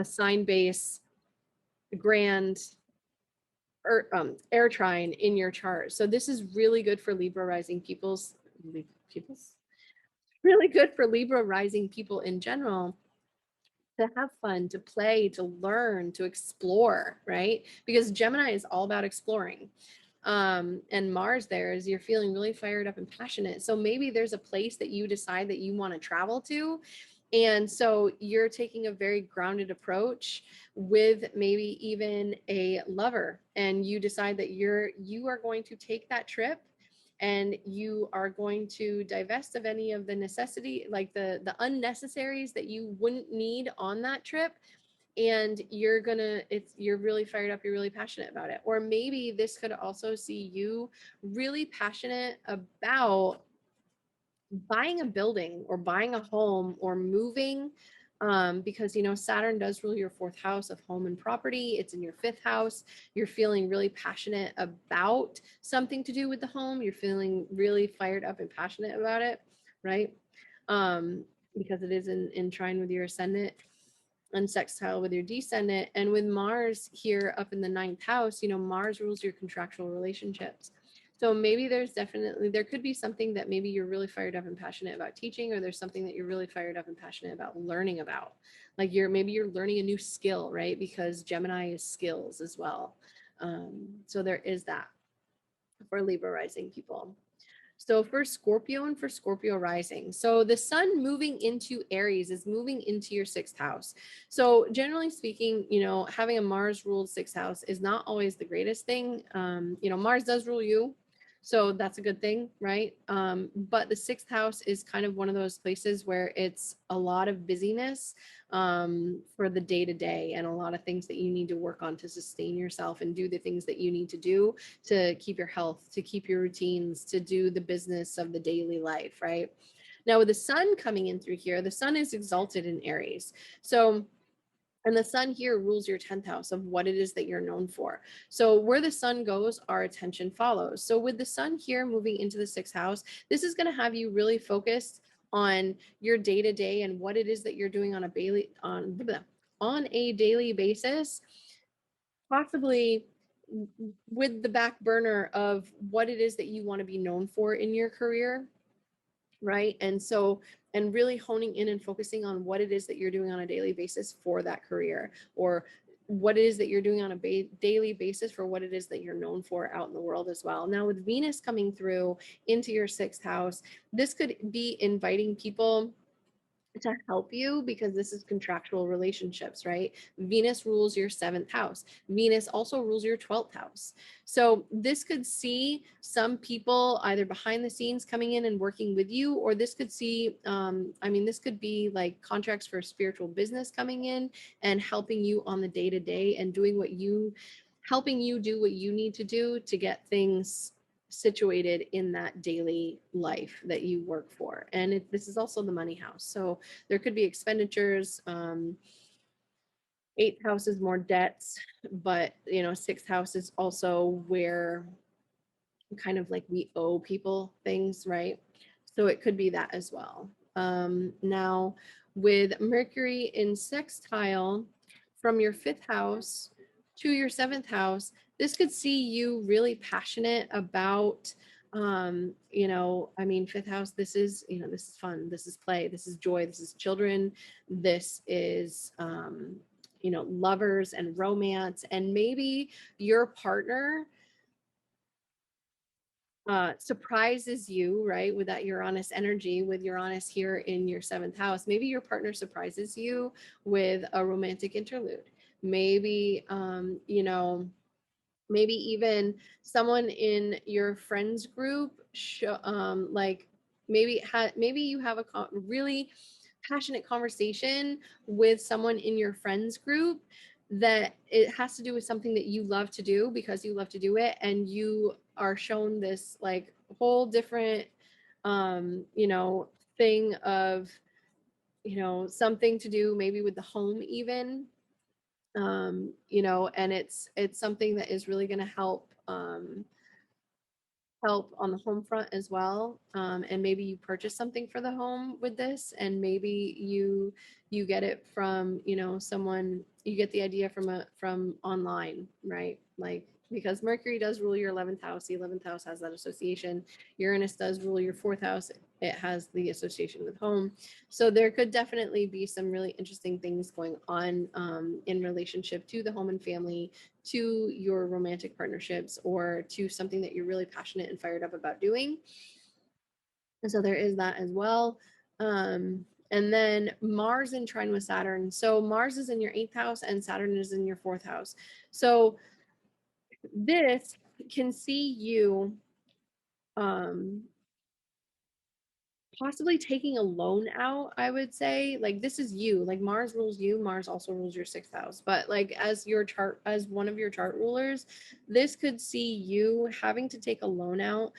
sign base grand air trine in your chart. So this is really good for Libra rising people's really good for Libra rising people in general, to have fun, to play, to learn, to explore, right? Because Gemini is all about exploring. And Mars there is, you're feeling really fired up and passionate. So maybe there's a place that you decide that you want to travel to. And so you're taking a very grounded approach with maybe even a lover, and you decide that you are going to take that trip, and you are going to divest of any of the necessity, like the unnecessaries that you wouldn't need on that trip. And you're really fired up, you're really passionate about it. Or maybe this could also see you really passionate about buying a building or buying a home or moving, because, you know, Saturn does rule your 4th house of home and property. It's in your 5th house. You're feeling really passionate about something to do with the home. You're feeling really fired up and passionate about it, right? Because it is in trine with your ascendant and sextile with your descendant. And with Mars here up in the 9th house, you know, Mars rules your contractual relationships. So maybe there could be something that maybe you're really fired up and passionate about teaching, or there's something that you're really fired up and passionate about learning about. Like maybe you're learning a new skill, right? Because Gemini is skills as well. So there is that for Libra rising people. So for Scorpio and for Scorpio rising, so the sun moving into Aries is moving into your 6th house. So generally speaking, you know, having a Mars ruled 6th house is not always the greatest thing. You know, Mars does rule you, so that's a good thing, right? But the 6th house is kind of one of those places where it's a lot of busyness for the day to day, and a lot of things that you need to work on to sustain yourself and do the things that you need to do to keep your health, to keep your routines, to do the business of the daily life, right? Now with the sun coming in through here, the sun is exalted in Aries. So, and the sun here rules your 10th house of what it is that you're known for. So where the sun goes, our attention follows. So with the sun here moving into the 6th house, this is going to have you really focused on your day-to-day and what it is that you're doing on a daily basis, possibly with the back burner of what it is that you want to be known for in your career, right? And so, and really honing in and focusing on what it is that you're doing on a daily basis for that career, or what it is that you're doing on a daily basis for what it is that you're known for out in the world as well. Now with Venus coming through into your 6th house, this could be inviting people to help you, because this is contractual relationships, right? Venus rules your 7th house. Venus also rules your 12th house. So this could see some people either behind the scenes coming in and working with you, or this could see, this could be like contracts for spiritual business coming in and helping you on the day-to-day and helping you do what you need to do to get things situated in that daily life that you work for. And this is also the money house. So there could be expenditures. 8th house is more debts, but, you know, 6th house is also where kind of like we owe people things, right? So it could be that as well. Now with Mercury in sextile from your 5th house to your 7th house, this could see you really passionate about, 5th house, this is, this is fun, this is play, this is joy, this is children, this is, lovers and romance. And maybe your partner surprises you, right, with that Uranus energy, with Uranus here in your 7th house. Maybe your partner surprises you with a romantic interlude. maybe, you know, maybe even someone in your friends group, like maybe you have a really passionate conversation with someone in your friends group that it has to do with something that you love to do because you love to do it, and you are shown this like whole different you know, thing of, you know, something to do maybe with the home even, you know, and it's something that is really going to help on the home front as well. And maybe you purchase something for the home with this, and maybe you get it from, you know, someone, you get the idea from online, right? Like, because Mercury does rule your 11th house. The 11th house has that association. Uranus does rule your 4th house. It has the association with home. So there could definitely be some really interesting things going on in relationship to the home and family, to your romantic partnerships, or to something that you're really passionate and fired up about doing. And so there is that as well. And then Mars in trine with Saturn. So Mars is in your 8th house and Saturn is in your 4th house. So this can see you possibly taking a loan out, I would say. Like, this is you, like Mars rules you, Mars also rules your 6th house, but like as your chart, as one of your chart rulers, this could see you having to take a loan out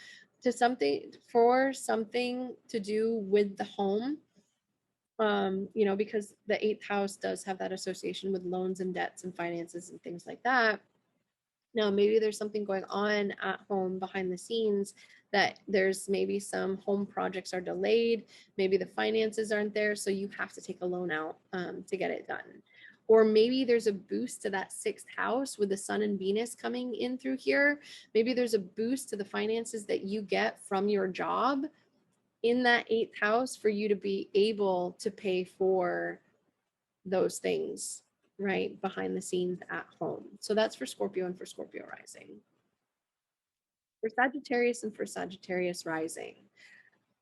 to something, for something to do with the home. You know, because the 8th house does have that association with loans and debts and finances and things like that. Now, maybe there's something going on at home behind the scenes, that there's maybe some home projects are delayed, maybe the finances aren't there, so you have to take a loan out to get it done. Or maybe there's a boost to that 6th house with the Sun and Venus coming in through here. Maybe there's a boost to the finances that you get from your job in that 8th house for you to be able to pay for those things, right, behind the scenes at home. So that's for Scorpio and for Scorpio rising. For Sagittarius and for Sagittarius rising,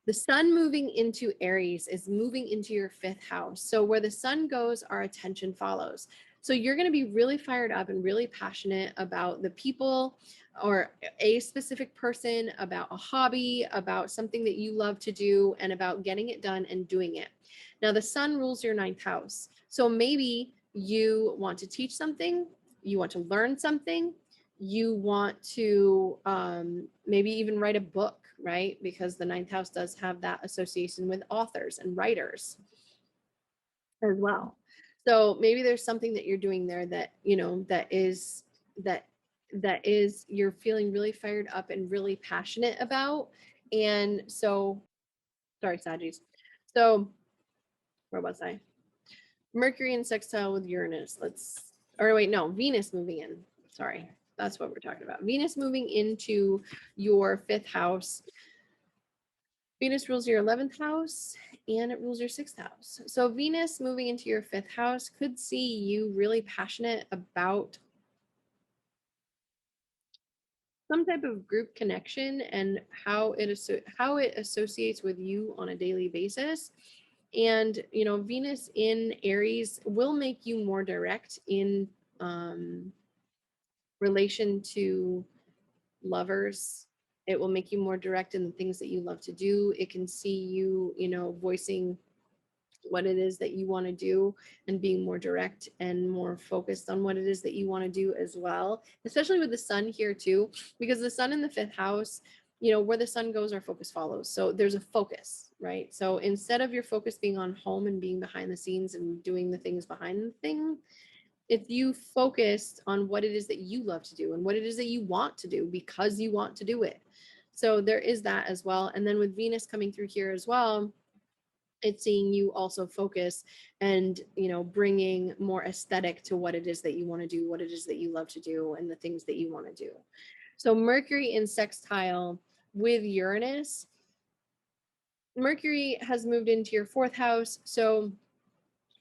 the sun moving into Aries is moving into your 5th house. So where the sun goes, our attention follows. So you're going to be really fired up and really passionate about the people or a specific person, about a hobby, about something that you love to do, and about getting it done and doing it. Now, the sun rules your 9th house. So maybe you want to teach something, you want to learn something, you want to maybe even write a book, right? Because the 9th house does have that association with authors and writers as well. So maybe there's something that you're doing there that, you know, that is you're feeling really fired up and really passionate about. And so, sorry, Saggies. So where was I? Mercury in sextile with Uranus. Venus moving in. Sorry, that's what we're talking about. Venus moving into your 5th house. Venus rules your 11th house and it rules your 6th house. So Venus moving into your 5th house could see you really passionate about some type of group connection and how it associates with you on a daily basis. And, you know, Venus in Aries will make you more direct in relation to lovers. It will make you more direct in the things that you love to do. It can see you, you know, voicing what it is that you want to do and being more direct and more focused on what it is that you want to do as well, especially with the sun here too, because the sun in the 5th house, you know, where the sun goes, our focus follows. So there's a focus, right? So instead of your focus being on home and being behind the scenes and doing the things behind the thing, if you focused on what it is that you love to do and what it is that you want to do because you want to do it. So there is that as well. And then with Venus coming through here as well, it's seeing you also focus and, you know, bringing more aesthetic to what it is that you want to do, what it is that you love to do, and the things that you want to do. So Mercury in sextile with Uranus. Mercury has moved into your 4th house. So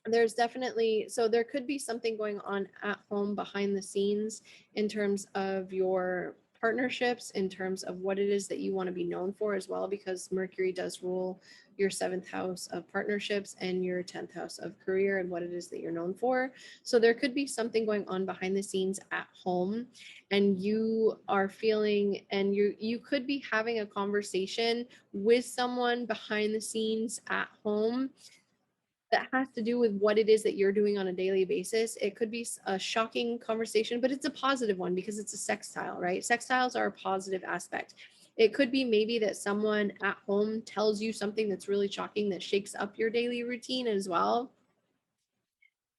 there's definitely, so there could be something going on at home behind the scenes in terms of your partnerships, in terms of what it is that you want to be known for as well, because Mercury does rule your 7th house of partnerships and your 10th house of career and what it is that you're known for. So there could be something going on behind the scenes at home, and you are feeling, and you could be having a conversation with someone behind the scenes at home that has to do with what it is that you're doing on a daily basis. It could be a shocking conversation, but it's a positive one because it's a sextile, right? Sextiles are a positive aspect. It could be maybe that someone at home tells you something that's really shocking that shakes up your daily routine as well,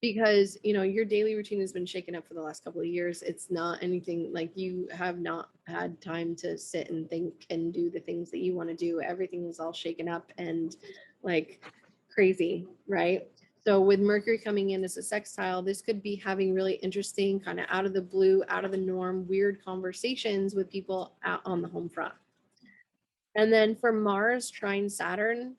because your daily routine has been shaken up for the last couple of years. It's not anything like you have not had time to sit and think and do the things that you want to do. Everything is all shaken up and like crazy, right? So with Mercury coming in as a sextile, this could be having really interesting, kind of out of the blue, out of the norm, weird conversations with people out on the home front. And then for Mars trine Saturn,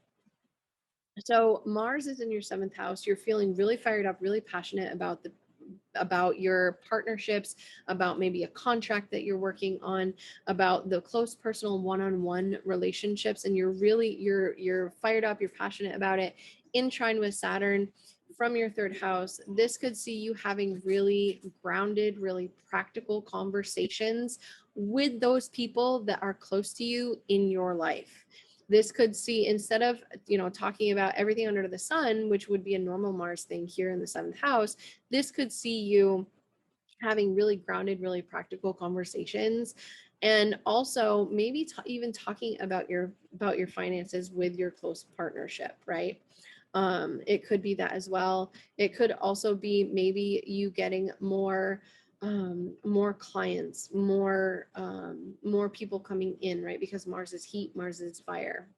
so Mars is in your 7th house. You're feeling really fired up, really passionate about your partnerships, about maybe a contract that you're working on, about the close personal one-on-one relationships, and you're fired up, you're passionate about it. In trine with Saturn from your 3rd house, this could see you having really grounded, really practical conversations with those people that are close to you in your life. This could see, instead of talking about everything under the sun, which would be a normal Mars thing here in the 7th house, this could see you having really grounded, really practical conversations, and also maybe even talking about your finances with your close partnership, right? It could be that as well. It could also be maybe you getting more clients, more people coming in, right? Because Mars is heat, Mars is fire.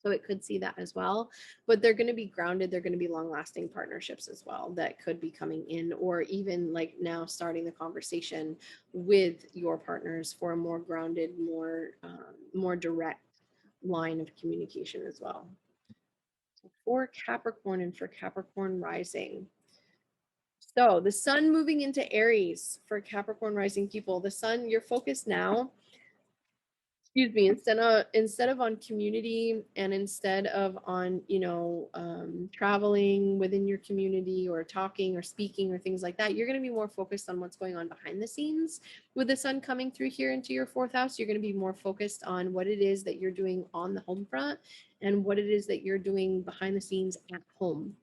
So it could see that as well, but they're going to be grounded. They're going to be long lasting partnerships as well that could be coming in, or even like now starting the conversation with your partners for a more grounded, more direct line of communication as well. For Capricorn and for Capricorn rising. So the sun moving into Aries for Capricorn rising people, the sun, you're focused now, instead of on community, and instead of on traveling within your community or talking or speaking or things like that, you're going to be more focused on what's going on behind the scenes. With the sun coming through here into your 4th house, you're going to be more focused on what it is that you're doing on the home front and what it is that you're doing behind the scenes at home.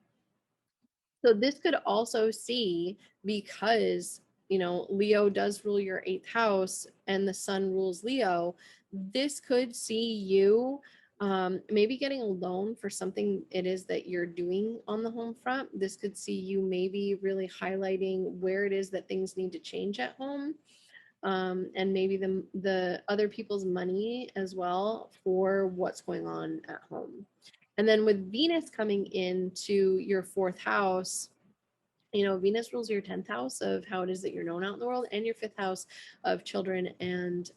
So this could also see, because Leo does rule your 8th house and the sun rules Leo, this could see you maybe getting a loan for something it is that you're doing on the home front. This could see you maybe really highlighting where it is that things need to change at home, and maybe the other people's money as well for what's going on at home. And then with Venus coming into your 4th house, Venus rules your 10th house of how it is that you're known out in the world, and your 5th house of children and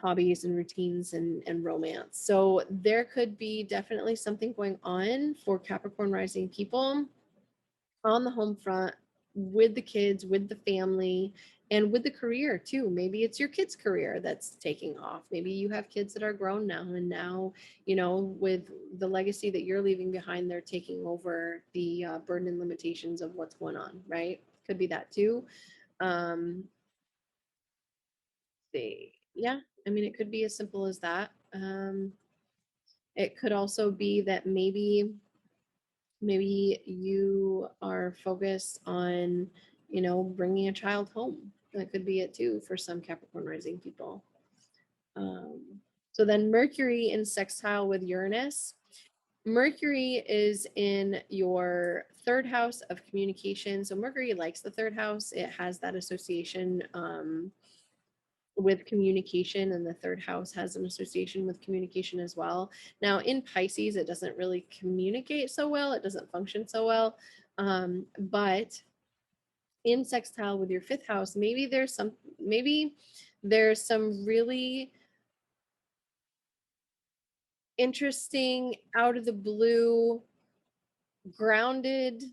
hobbies and routines and romance. So there could be definitely something going on for Capricorn rising people on the home front, with the kids, with the family, and with the career too. Maybe it's your kids' career that's taking off. Maybe you have kids that are grown now, and now, with the legacy that you're leaving behind, they're taking over the burden and limitations of what's going on, right? Could be that too. Yeah, I mean, it could be as simple as that. It could also be that maybe you are focused on bringing a child home. That could be it too for some Capricorn rising people. So then Mercury in sextile with Uranus. Mercury is in your 3rd house of communication. So Mercury likes the 3rd house. It has that association with communication, and the 3rd house has an association with communication as well. Now in Pisces, it doesn't really communicate so well. It doesn't function so well. But in sextile with your 5th house, maybe there's some really interesting, out of the blue, grounded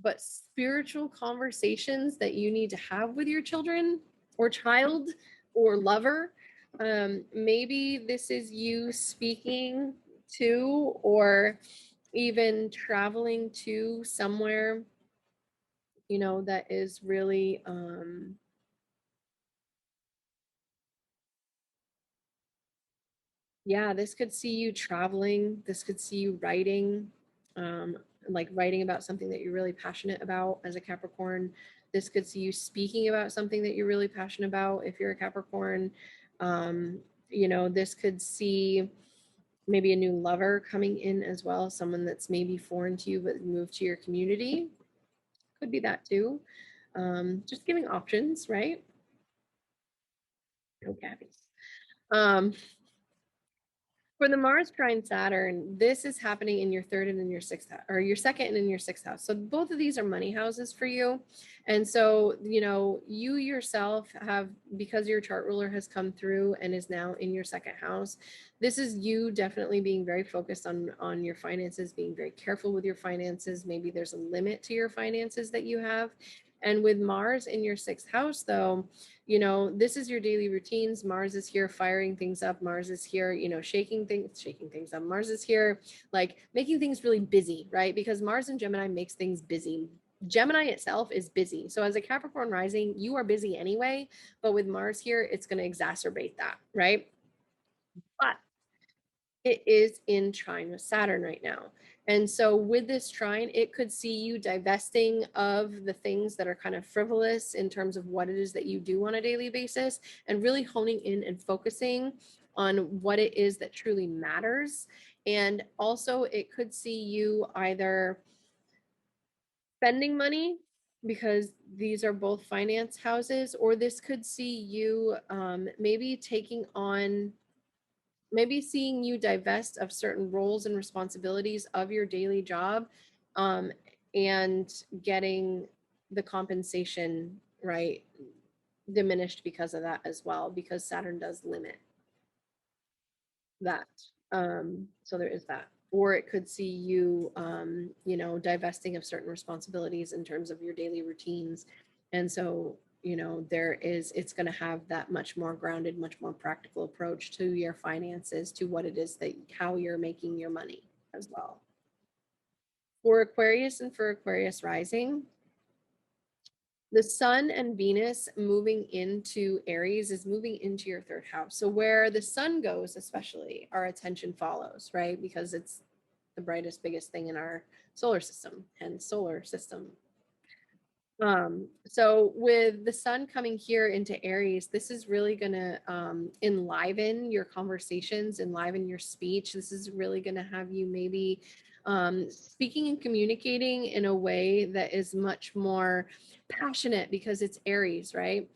but spiritual conversations that you need to have with your children or child or lover. Maybe this is you speaking to or even traveling to somewhere, you know, that is really yeah, this could see you traveling. This could see you writing, like writing about something that you're really passionate about as a Capricorn. This could see you speaking about something that you're really passionate about if you're a Capricorn. Um, you know, this could see maybe a new lover coming in as well, someone that's maybe foreign to you but moved to your community. Could be that too. Just giving options, right? Okay. Um, For the Mars trine Saturn, this is happening in your third and in your sixth house, or your second and in your sixth house. So both of these are money houses for you. And so, you know, you yourself have, because your chart ruler has come through and is now in your second house, this is you definitely being very focused on your finances, being very careful with your finances. Maybe there's a limit to your finances that you have. And with Mars in your sixth house, though, you know, this is your daily routines. Mars is here firing things up. Mars is here, you know, shaking things up. Mars is here, like making things really busy, right? Because Mars in Gemini makes things busy. Gemini itself is busy. So as a Capricorn rising, you are busy anyway, but with Mars here, it's going to exacerbate that, right? But it is in trine with Saturn right now. And so with this trine, it could see you divesting of the things that are kind of frivolous in terms of what it is that you do on a daily basis and really honing in and focusing on what it is that truly matters. And also it could see you either spending money because these are both finance houses, or this could see you maybe taking on, maybe seeing you divest of certain roles and responsibilities of your daily job, and getting the compensation, right, diminished because of that as well, because Saturn does limit that. So there is that. Or it could see you, you know, divesting of certain responsibilities in terms of your daily routines. And so, you know, it's going to have that much more grounded, much more practical approach to your finances, to what it is that, how you're making your money as well. For Aquarius and for Aquarius rising, the sun and Venus moving into Aries is moving into your third house. So where the sun goes, especially, our attention follows, right? Because it's the brightest, biggest thing in our solar system and solar system. So with the sun coming here into Aries, this is really going to enliven your conversations, enliven your speech. This is really going to have you maybe speaking and communicating in a way that is much more passionate because it's Aries, right?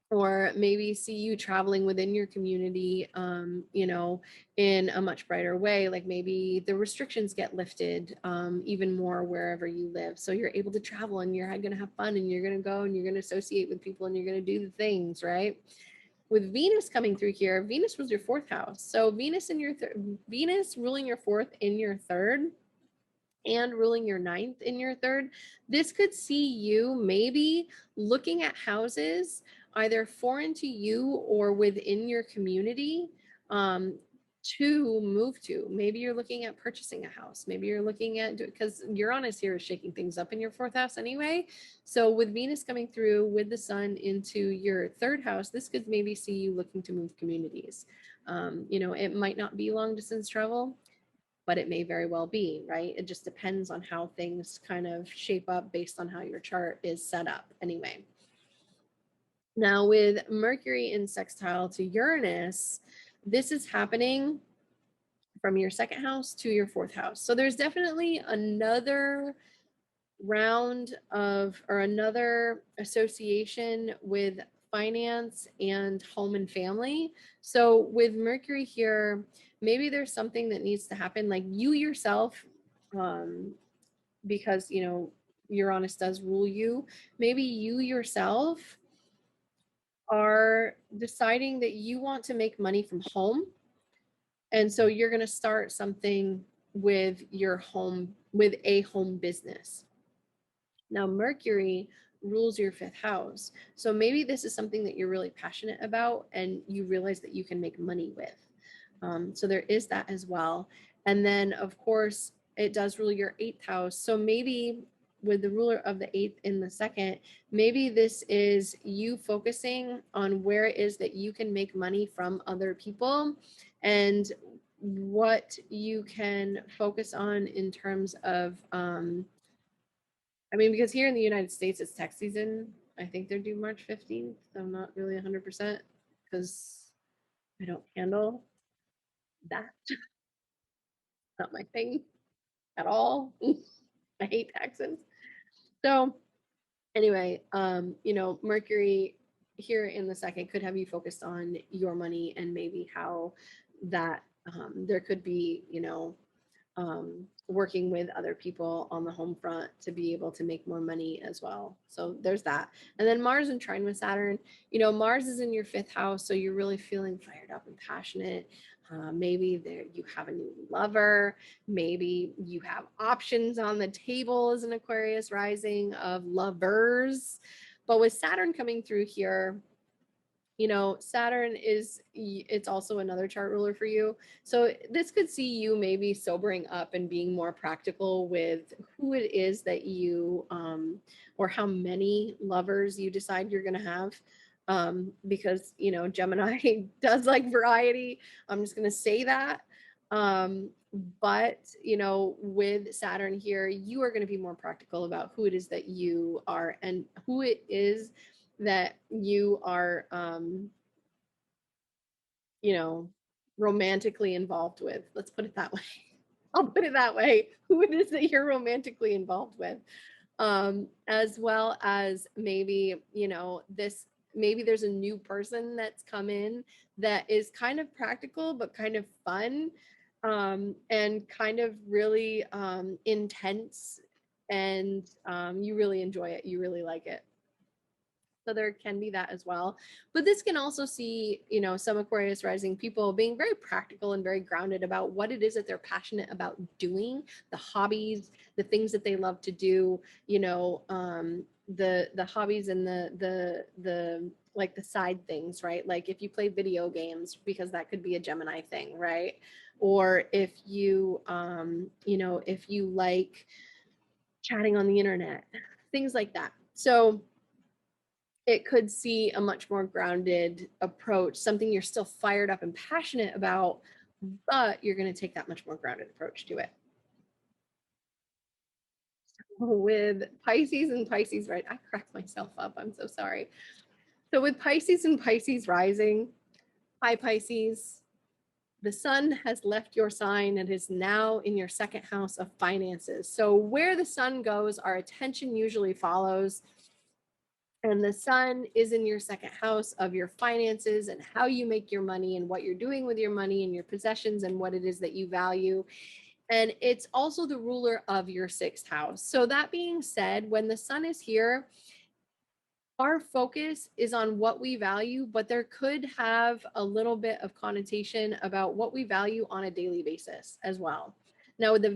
Or maybe see you traveling within your community, you know, in a much brighter way. Like maybe the restrictions get lifted even more wherever you live. So you're able to travel and you're going to have fun and you're going to go and you're going to associate with people and you're going to do the things, right? With Venus coming through here, Venus was your fourth house. So Venus in your Venus ruling your fourth in your third and ruling your ninth in your third, this could see you maybe looking at houses either foreign to you or within your community to move to. Maybe you're looking at purchasing a house. Maybe you're looking at, because Uranus here is shaking things up in your fourth house anyway. So with Venus coming through with the sun into your third house, this could maybe see you looking to move communities. You know, it might not be long distance travel, but it may very well be, right? It just depends on how things kind of shape up based on how your chart is set up anyway. Now with Mercury in sextile to Uranus, this is happening from your second house to your fourth house. So there's definitely another round of, or another association with finance and home and family. So with Mercury here, maybe there's something that needs to happen, like you yourself, because, you know, Uranus does rule you. Maybe you yourself are deciding that you want to make money from home. And so you're going to start something with your home, with a home business. Now, Mercury rules your fifth house. So maybe this is something that you're really passionate about and you realize that you can make money with. So there is that as well. And then, of course, it does rule your eighth house. So maybe with the ruler of the eighth in the second, maybe this is you focusing on where it is that you can make money from other people and what you can focus on in terms of, I mean, because here in the United States, it's tax season. I think they're due March 15th. So I'm not really 100% because I don't handle that. Not my thing at all. I hate taxes. So anyway, Mercury here in the second could have you focused on your money and maybe how that there could be, working with other people on the home front to be able to make more money as well. So there's that. And then Mars in trine with Saturn, Mars is in your fifth house. So you're really feeling fired up and passionate. Maybe there you have a new lover. Maybe you have options on the table as an Aquarius rising of lovers. But with Saturn coming through here, Saturn it's also another chart ruler for you. So this could see you maybe sobering up and being more practical with who it is that you, or how many lovers you decide you're going to have. Because, Gemini does like variety. I'm just going to say that. But, with Saturn here, you are going to be more practical about who it is that you are and who it is that you are, romantically involved with. Let's put it that way. I'll put it that way. Who it is that you're romantically involved with. As well as maybe, maybe there's a new person that's come in that is kind of practical, but kind of fun, and kind of really intense. And you really enjoy it. You really like it. So there can be that as well. But this can also see, some Aquarius rising people being very practical and very grounded about what it is that they're passionate about doing, the hobbies, the things that they love to do, the hobbies and the like the side things, right? Like if you play video games, because that could be a Gemini thing, right? Or if you, if you like chatting on the internet, things like that. So it could see a much more grounded approach, something you're still fired up and passionate about, but you're going to take that much more grounded approach to it. With Pisces and Pisces, right? I cracked myself up. I'm so sorry. So with Pisces and Pisces rising, hi Pisces, the sun has left your sign and is now in your second house of finances. So where the sun goes, our attention usually follows. And the sun is in your second house of your finances and how you make your money and what you're doing with your money and your possessions and what it is that you value. And it's also the ruler of your sixth house. So that being said, when the sun is here, our focus is on what we value, but there could have a little bit of connotation about what we value on a daily basis as well. Now with the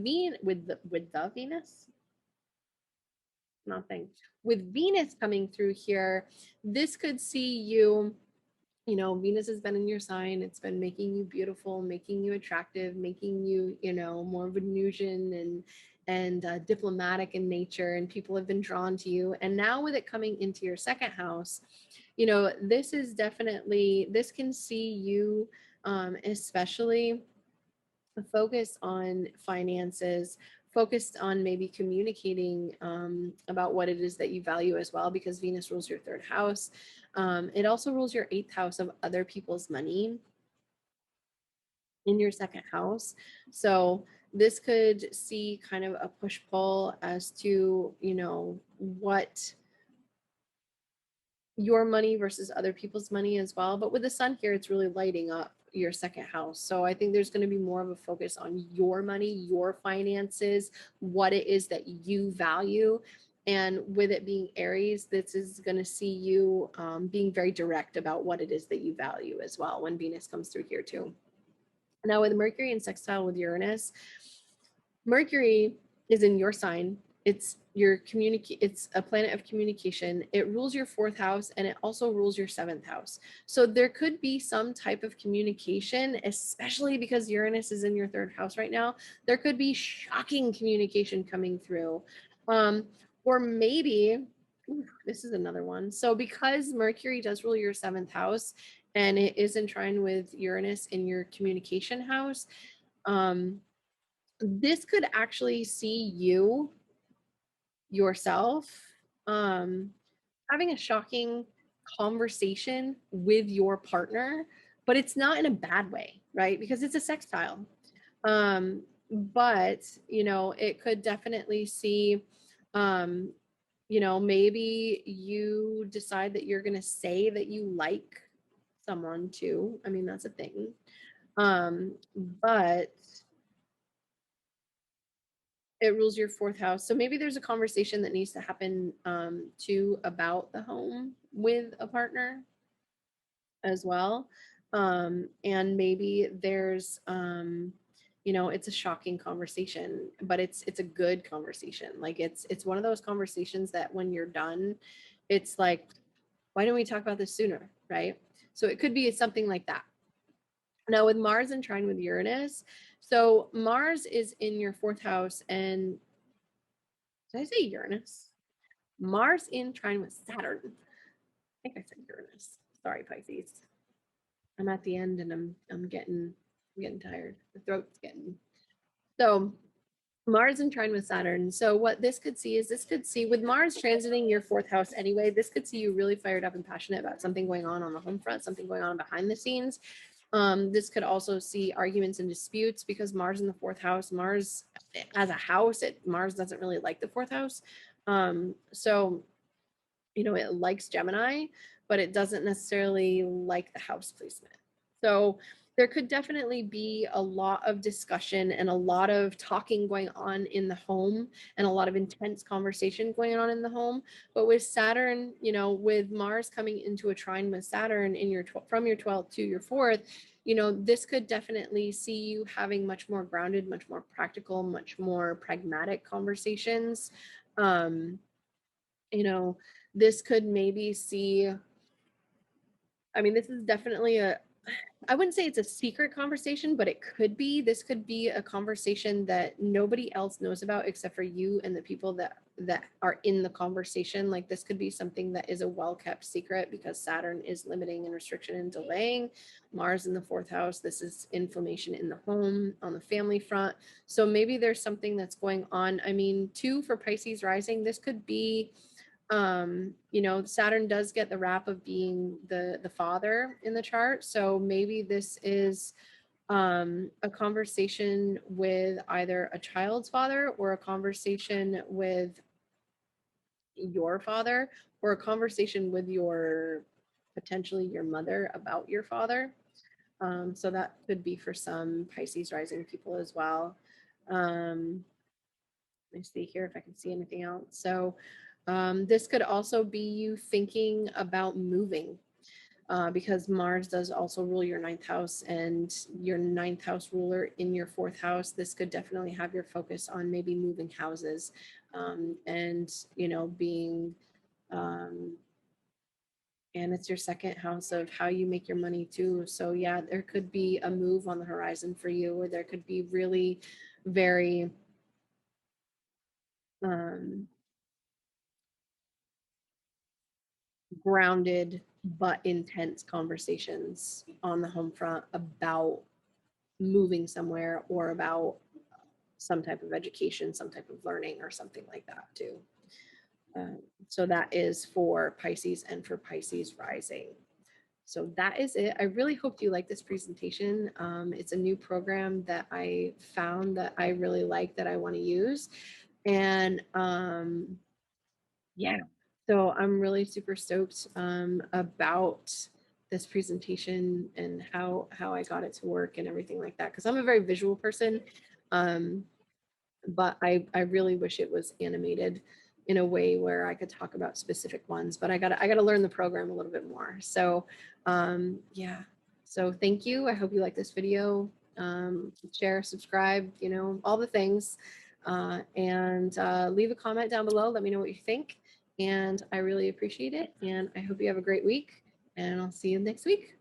Venus, nothing. With Venus coming through here, this could see you, Venus has been in your sign. It's been making you beautiful, making you attractive, making you, more Venusian and diplomatic in nature, and people have been drawn to you. And now with it coming into your second house, this is definitely, this can see you, especially focus on finances, focused on maybe communicating about what it is that you value as well, because Venus rules your third house. It also rules your eighth house of other people's money in your second house. So this could see kind of a push-pull as to, what your money versus other people's money as well. But with the sun here, it's really lighting up your second house. So I think there's going to be more of a focus on your money, your finances, what it is that you value. And with it being Aries, this is going to see you being very direct about what it is that you value as well when Venus comes through here too. Now with Mercury and sextile with Uranus, Mercury is in your sign it's it's a planet of communication. It rules your 4th house, and it also rules your 7th house. So there could be some type of communication, especially because Uranus is in your 3rd house right now. There could be shocking communication coming through. Or maybe, this is another one. So because Mercury does rule your 7th house, and it is in trine with Uranus in your communication house, this could actually see you yourself having a shocking conversation with your partner, but it's not in a bad way, right? Because it's a sextile. But you know, it could definitely see you know, maybe you decide that you're going to say that you like someone too. I mean, that's a thing. But it rules your 4th house. So maybe there's a conversation that needs to happen too about the home with a partner as well. And maybe there's you know, it's a shocking conversation, but it's a good conversation. Like it's one of those conversations that when you're done, it's like, why didn't we talk about this sooner, right? So it could be something like that. Now with Mars in trine with Uranus, so Mars is in your 4th house, and did I say Uranus? Mars in trine with Saturn. I think I said Uranus. Sorry, Pisces. I'm at the end, and I'm getting tired. The throat's getting. So Mars in trine with Saturn. So what this could see is, this could see with Mars transiting your 4th house anyway, this could see you really fired up and passionate about something going on the home front, something going on behind the scenes. This could also see arguments and disputes, because Mars in the 4th house, Mars as a house, Mars doesn't really like the 4th house. So, you know, it likes Gemini, but it doesn't necessarily like the house placement. So there could definitely be a lot of discussion and a lot of talking going on in the home, and a lot of intense conversation going on in the home. But with Saturn, you know, with Mars coming into a trine with Saturn in your from your 12th to your 4th, you know, this could definitely see you having much more grounded, much more practical, much more pragmatic conversations. You know, this could maybe see, I mean, this is definitely I wouldn't say it's a secret conversation, but it could be. This could be a conversation that nobody else knows about except for you and the people that are in the conversation. Like this could be something that is a well-kept secret, because Saturn is limiting and restriction and delaying. Mars in the 4th house, this is inflammation in the home, on the family front. So maybe there's something that's going on. I mean, too, for Pisces rising, this could be you know, Saturn does get the rap of being the father in the chart. So maybe this is a conversation with either a child's father, or a conversation with your father, or a conversation with your potentially your mother about your father. So that could be for some Pisces rising people as well. Let me see here if I can see anything else. So this could also be you thinking about moving, because Mars does also rule your 9th house, and your 9th house ruler in your 4th house. This could definitely have your focus on maybe moving houses, and, you know, being, and it's your 2nd house of how you make your money too. So yeah, there could be a move on the horizon for you, or there could be really very, um, grounded but intense conversations on the home front about moving somewhere, or about some type of education, some type of learning, or something like that too. So that is for Pisces and for Pisces rising. So that is it. I really hope you like this presentation. It's a new program that I found that I really like, that I want to use. And yeah, so I'm really super stoked about this presentation, and how I got it to work and everything like that, because I'm a very visual person, but I really wish it was animated in a way where I could talk about specific ones, but I gotta learn the program a little bit more. So yeah, so thank you. I hope you like this video. Share, subscribe, you know, all the things. And leave a comment down below. Let me know what you think. And I really appreciate it. And I hope you have a great week. And I'll see you next week.